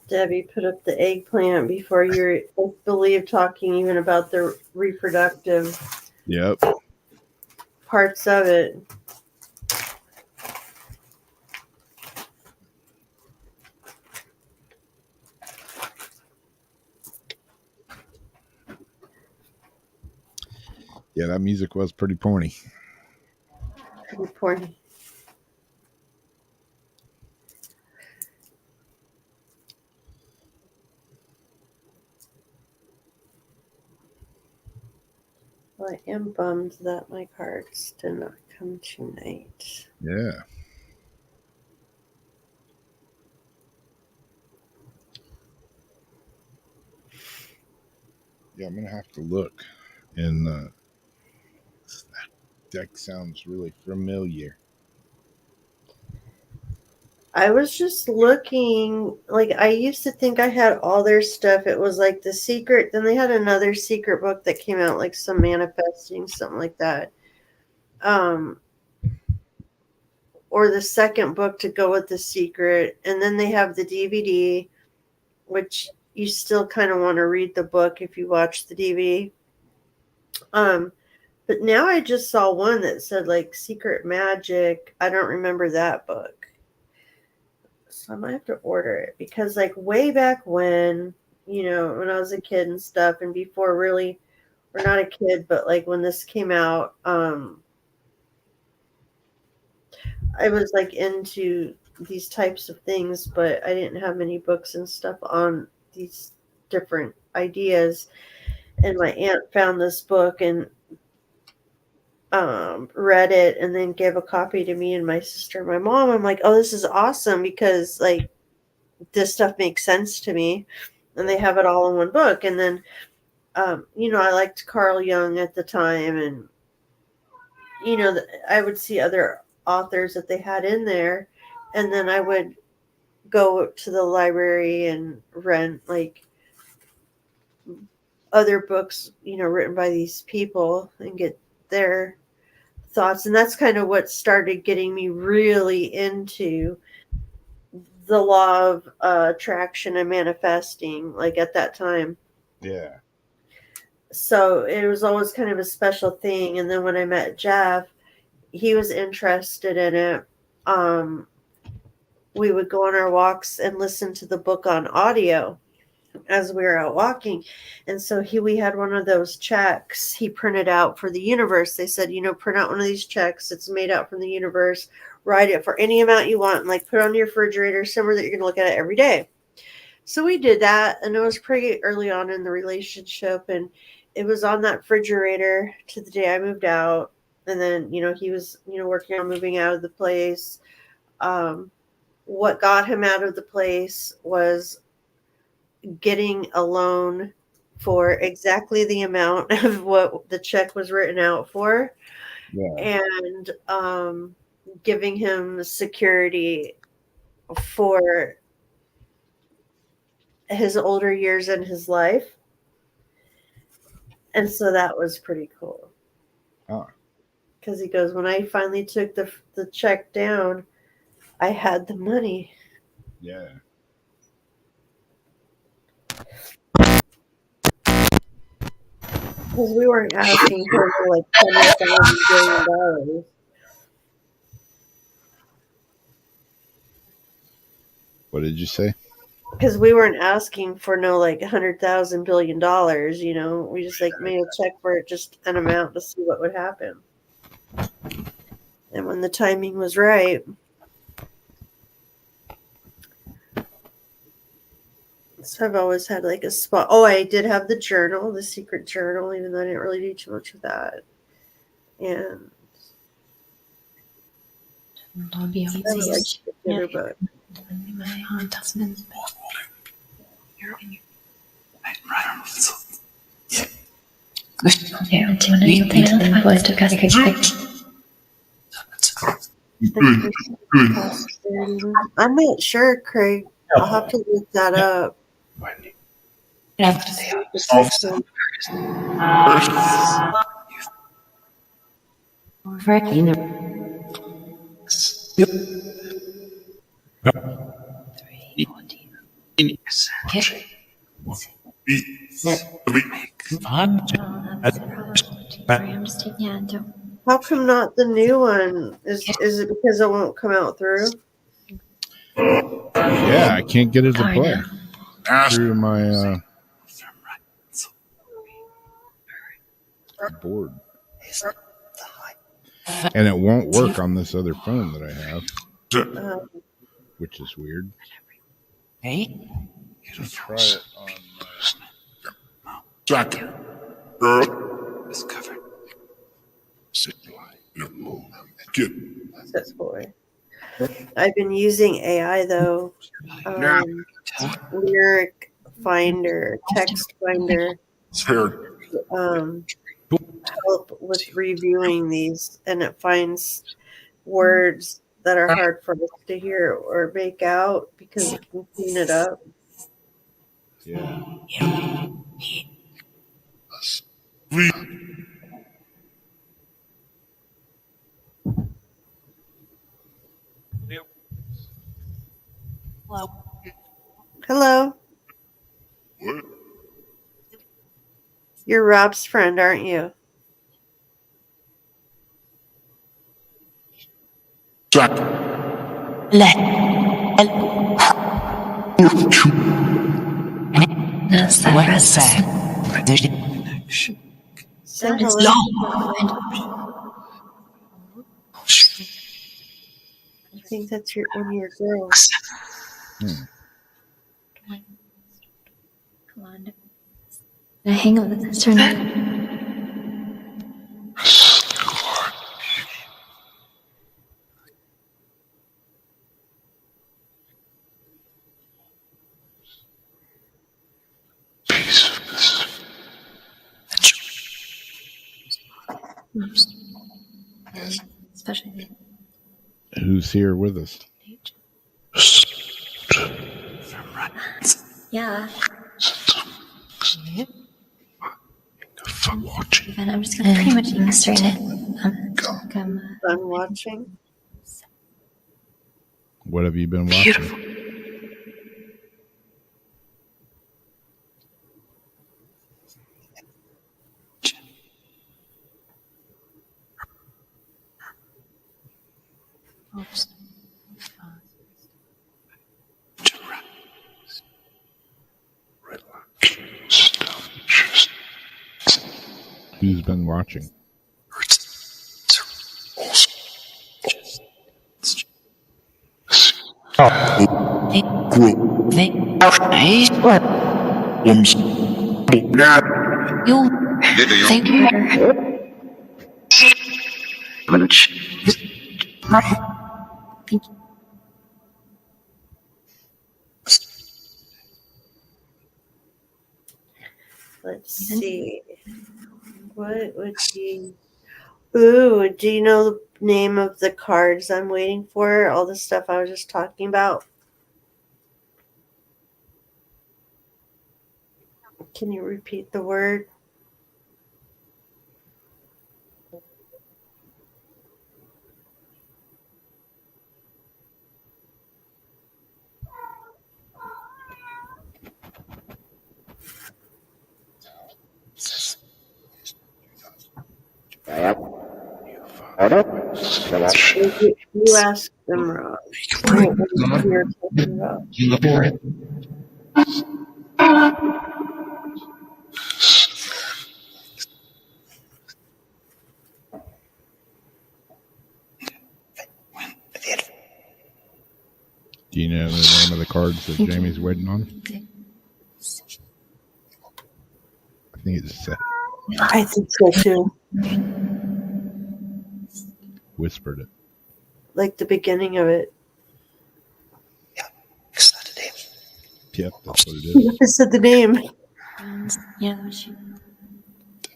Debbie put up the eggplant before you're, I believe, talking even about the reproductive Yep. parts of it. Yeah, that music was pretty porny. Pretty porny. Well, I am bummed that my cards did not come tonight. Yeah. Yeah, I'm going to have to look. And that deck sounds really familiar. I was just looking, like, I used to think I had all their stuff. It was like The Secret. Then they had another secret book that came out, like some manifesting, something like that. Or the second book to go with The Secret. And then they have the DVD, which you still kind of want to read the book if you watch the DVD. But now I just saw one that said like Secret Magic. I don't remember that book. So I might have to order it because like way back when, when I was a kid and stuff and before really, or not a kid, but like when this came out, I was like into these types of things, but I didn't have many books and stuff on these different ideas. And my aunt found this book and read it and then gave a copy to me and my sister and my mom. I'm like, oh, this is awesome because like this stuff makes sense to me. And they have it all in one book. And then, I liked Carl Jung at the time. And, I would see other authors that they had in there. And then I would go to the library and rent like other books, written by these people and get their thoughts. And that's kind of what started getting me really into the law of attraction and manifesting, like at that time. Yeah. So it was always kind of a special thing. And then when I met Jeff, he was interested in it. We would go on our walks and listen to the book on audio as we were out walking. And so we had one of those checks he printed out for the universe. They said, print out one of these checks. It's made out from the universe. Write it for any amount you want and like put it on your refrigerator somewhere that you're going to look at it every day. So we did that, and it was pretty early on in the relationship, and it was on that refrigerator to the day I moved out. And then, he was, working on moving out of the place. what got him out of the place was getting a loan for exactly the amount of what the check was written out for, and giving him security for his older years in his life. And so that was pretty cool. Because he goes, when I finally took the check down, I had the money. Yeah. Because we weren't asking for like $100,000 billion. What did you say? Because we weren't asking for no like $100,000 billion. You know, we just like made a check for just an amount to see what would happen. And when the timing was right, so I've always had like a spot. Oh, I did have the journal, the secret journal, even though I didn't really do too much of that. And I'll be able I would like to get her book. I'm not sure, Craig. I'll have to look that up. How come not the new one? Is it because it won't come out through? Yeah, I can't get it to play through my board. And it won't work on this other phone that I have, which is weird. Hey? Try it on Second, girl. It's covered. Get Says boy. I've been using AI though. Lyric Finder, Text Finder, help with reviewing these, and it finds words that are hard for us to hear or make out because it can clean it up. Yeah. Hello. what? You're Rob's friend, aren't you? Second. That's the what I say. Say hello. I think that's one of your girls. Come on. Now hang on with this. Turn it. Especially Who's here with us? yeah. Watching. Even I'm just gonna pretty much illustrate it. I'm watching. What have you been watching? Who's been watching? Let's see. What would be... Ooh, do you know the name of the cards I'm waiting for? All the stuff I was just talking about? Can you repeat the word? You ask them, Rob. What you're talking about. Do you know the name of the cards that Jamie's waiting on? I think it's set. I think so too. Whispered it. Like the beginning of it. Yep, that's what it You is. just said the name. Yeah, that was you.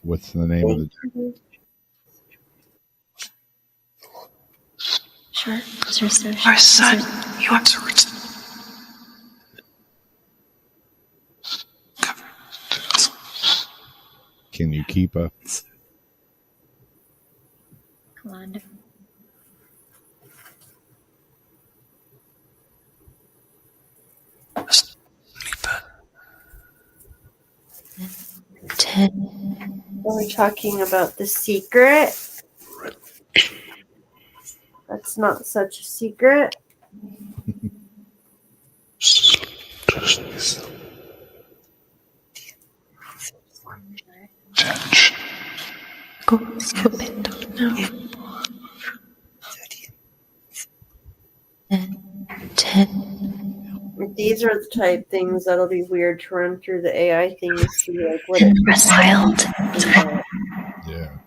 What's the name of the deck? Sure. Sure. Our son, you are Can you keep up? Come on. Ten. We're talking about The Secret. That's not such a secret. go no. 10. These are the type things that'll be weird to run through the AI thing to see like what it Wild. Yeah.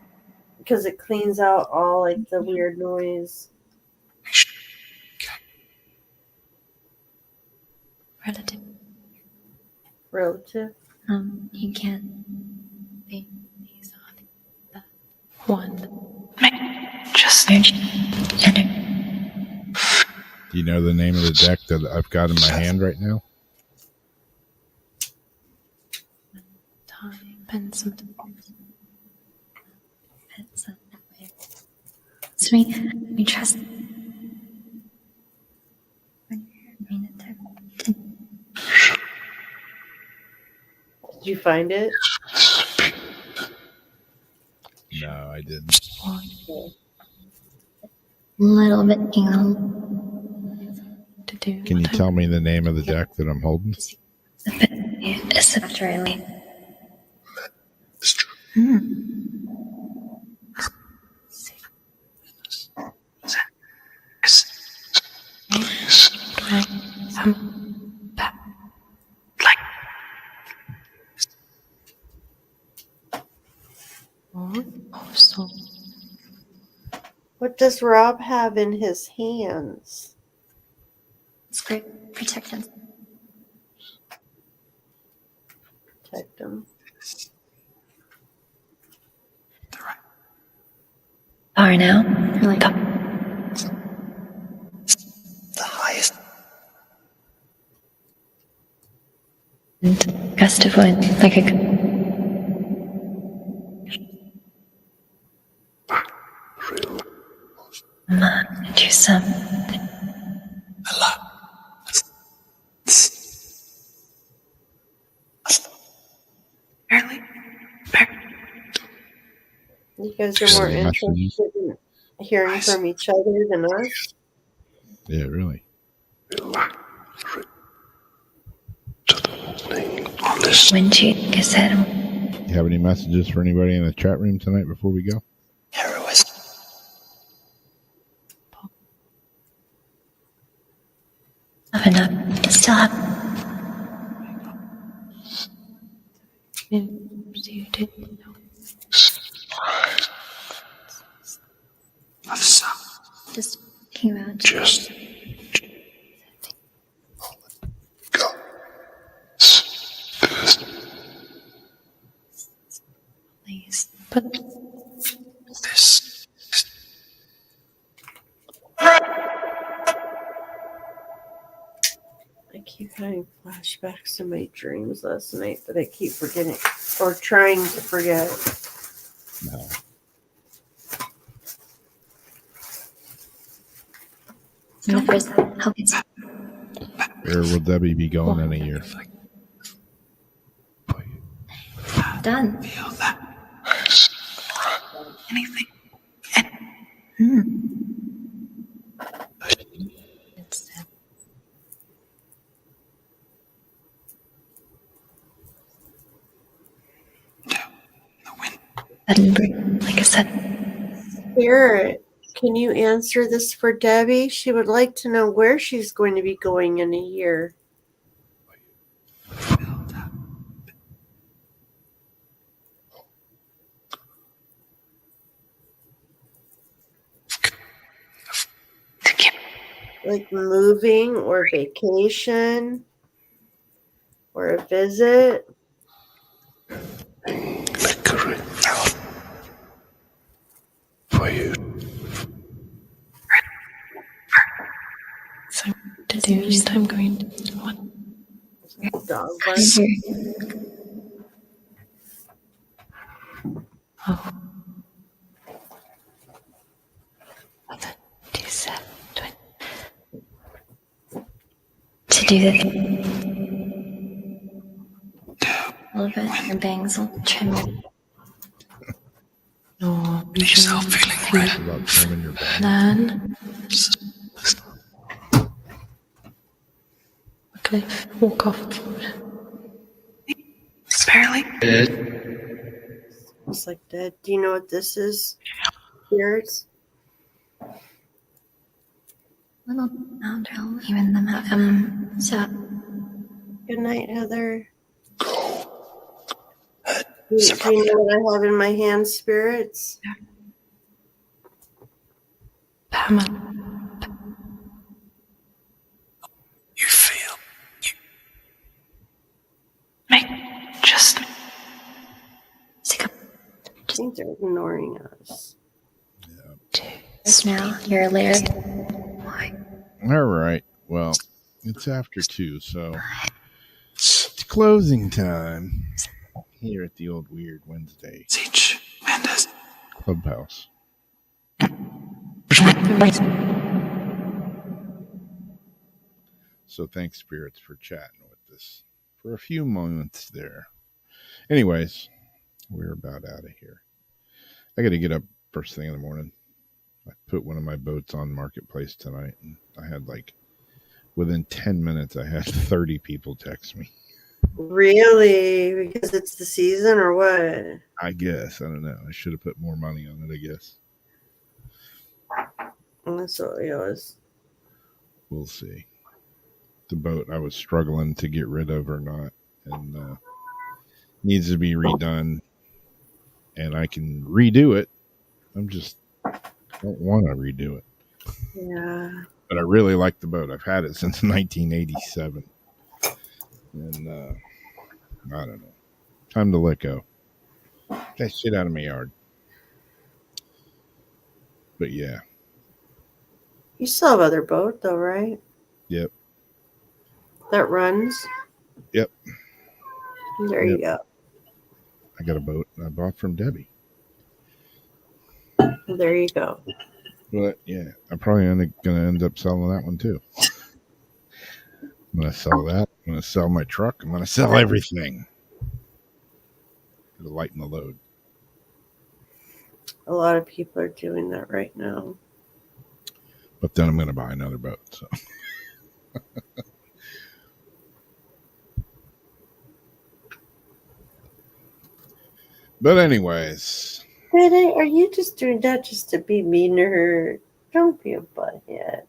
because it cleans out all like the weird noise. Relative. Relative. You can't be these on the one. Just Energy. Do you know the name of the deck that I've got in my hand right now? Time. Pencil. We trust. Did you find it? No, I didn't. Little bit, to do. Can you tell me the name of the deck that I'm holding? It's really. So What does Rob have in his hands? It's great. Protected. Protect him. Power now. You're like the highest and gust of wind, like a. Do some. a lot. Barely. You guys are Got more any messages? interested in hearing from each other than us. Yeah, really. On this When she said, You have any messages for anybody in the chat room tonight before we go? heroism. "Have enough. Still have." You didn't know. Of some. Just came out. Just go. keep having flashbacks to my dreams last night, but I keep forgetting or trying to forget. No. In the first help it's Where will Debbie be going in a year? done. Feel that. Anything. It's The wind. sudden break, like I said. Spirit, can you answer this for Debbie? She would like to know where she's going to be going in a year. Feel that. To get Like moving or vacation or a visit. the correct for you. So to do is I'm going to what Dog is bark. here? Oh. 27, 20. To do the a little bit, her bangs will trim it. No, Yourself feeling What about trimming your back? then okay, walk off. barely. It's like that. Do you know what this is? Spirits? Little boundary, even them so Good night, Heather. Do you know what I have in my hand, spirits? Pamela. You feel. You make just Stick up I think they're ignoring us. just now. You're a laird. All right. Well, it's after 2, so it's closing time here at the old Weird Wednesday Siege Mendes. Clubhouse. So thanks, spirits, for chatting with us for a few moments there. Anyways, we're about out of here. I got to get up first thing in the morning. I put one of my boats on Marketplace tonight, and I had within 10 minutes, I had 30 people text me. Really? Because it's the season or what? I guess. I don't know. I should have put more money on it, I guess. That's what it was. We'll see. The boat I was struggling to get rid of or not, and needs to be redone, and I can redo it. I'm just don't want to redo it. Yeah. But I really like the boat. I've had it since 1987, and I don't know. Time to let go. That shit out of my yard. But yeah. You still have other boat though, right? Yep. That runs? Yep. There you go. I got a boat I bought from Debbie. There you go. But yeah, I'm probably going to end up selling that one too. I'm going to sell that. I'm going to sell my truck. I'm going to sell everything. To lighten the load. A lot of people are doing that right now. But then I'm going to buy another boat. So. But anyways. Dede, are you just doing that just to be mean to her? Don't be a butthead.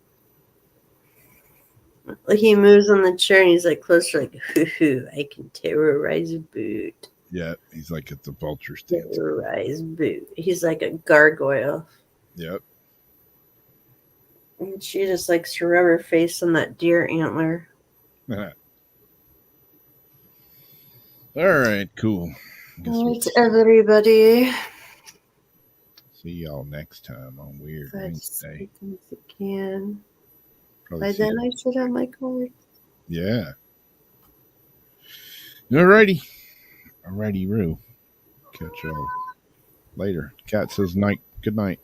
He moves on the chair and he's like closer, like, hoo, I can terrorize a boot. Yeah, he's like at the vulture stance. Terrorize boot. He's like a gargoyle. Yep. And she just likes to rub her face on that deer antler. All right, cool. All right, everybody. See y'all next time on Weird Wednesday. Things again. Probably By see then, I should have my cards. Yeah. Alrighty. Alrighty, Roo. Catch y'all later. Cat says night. Good night.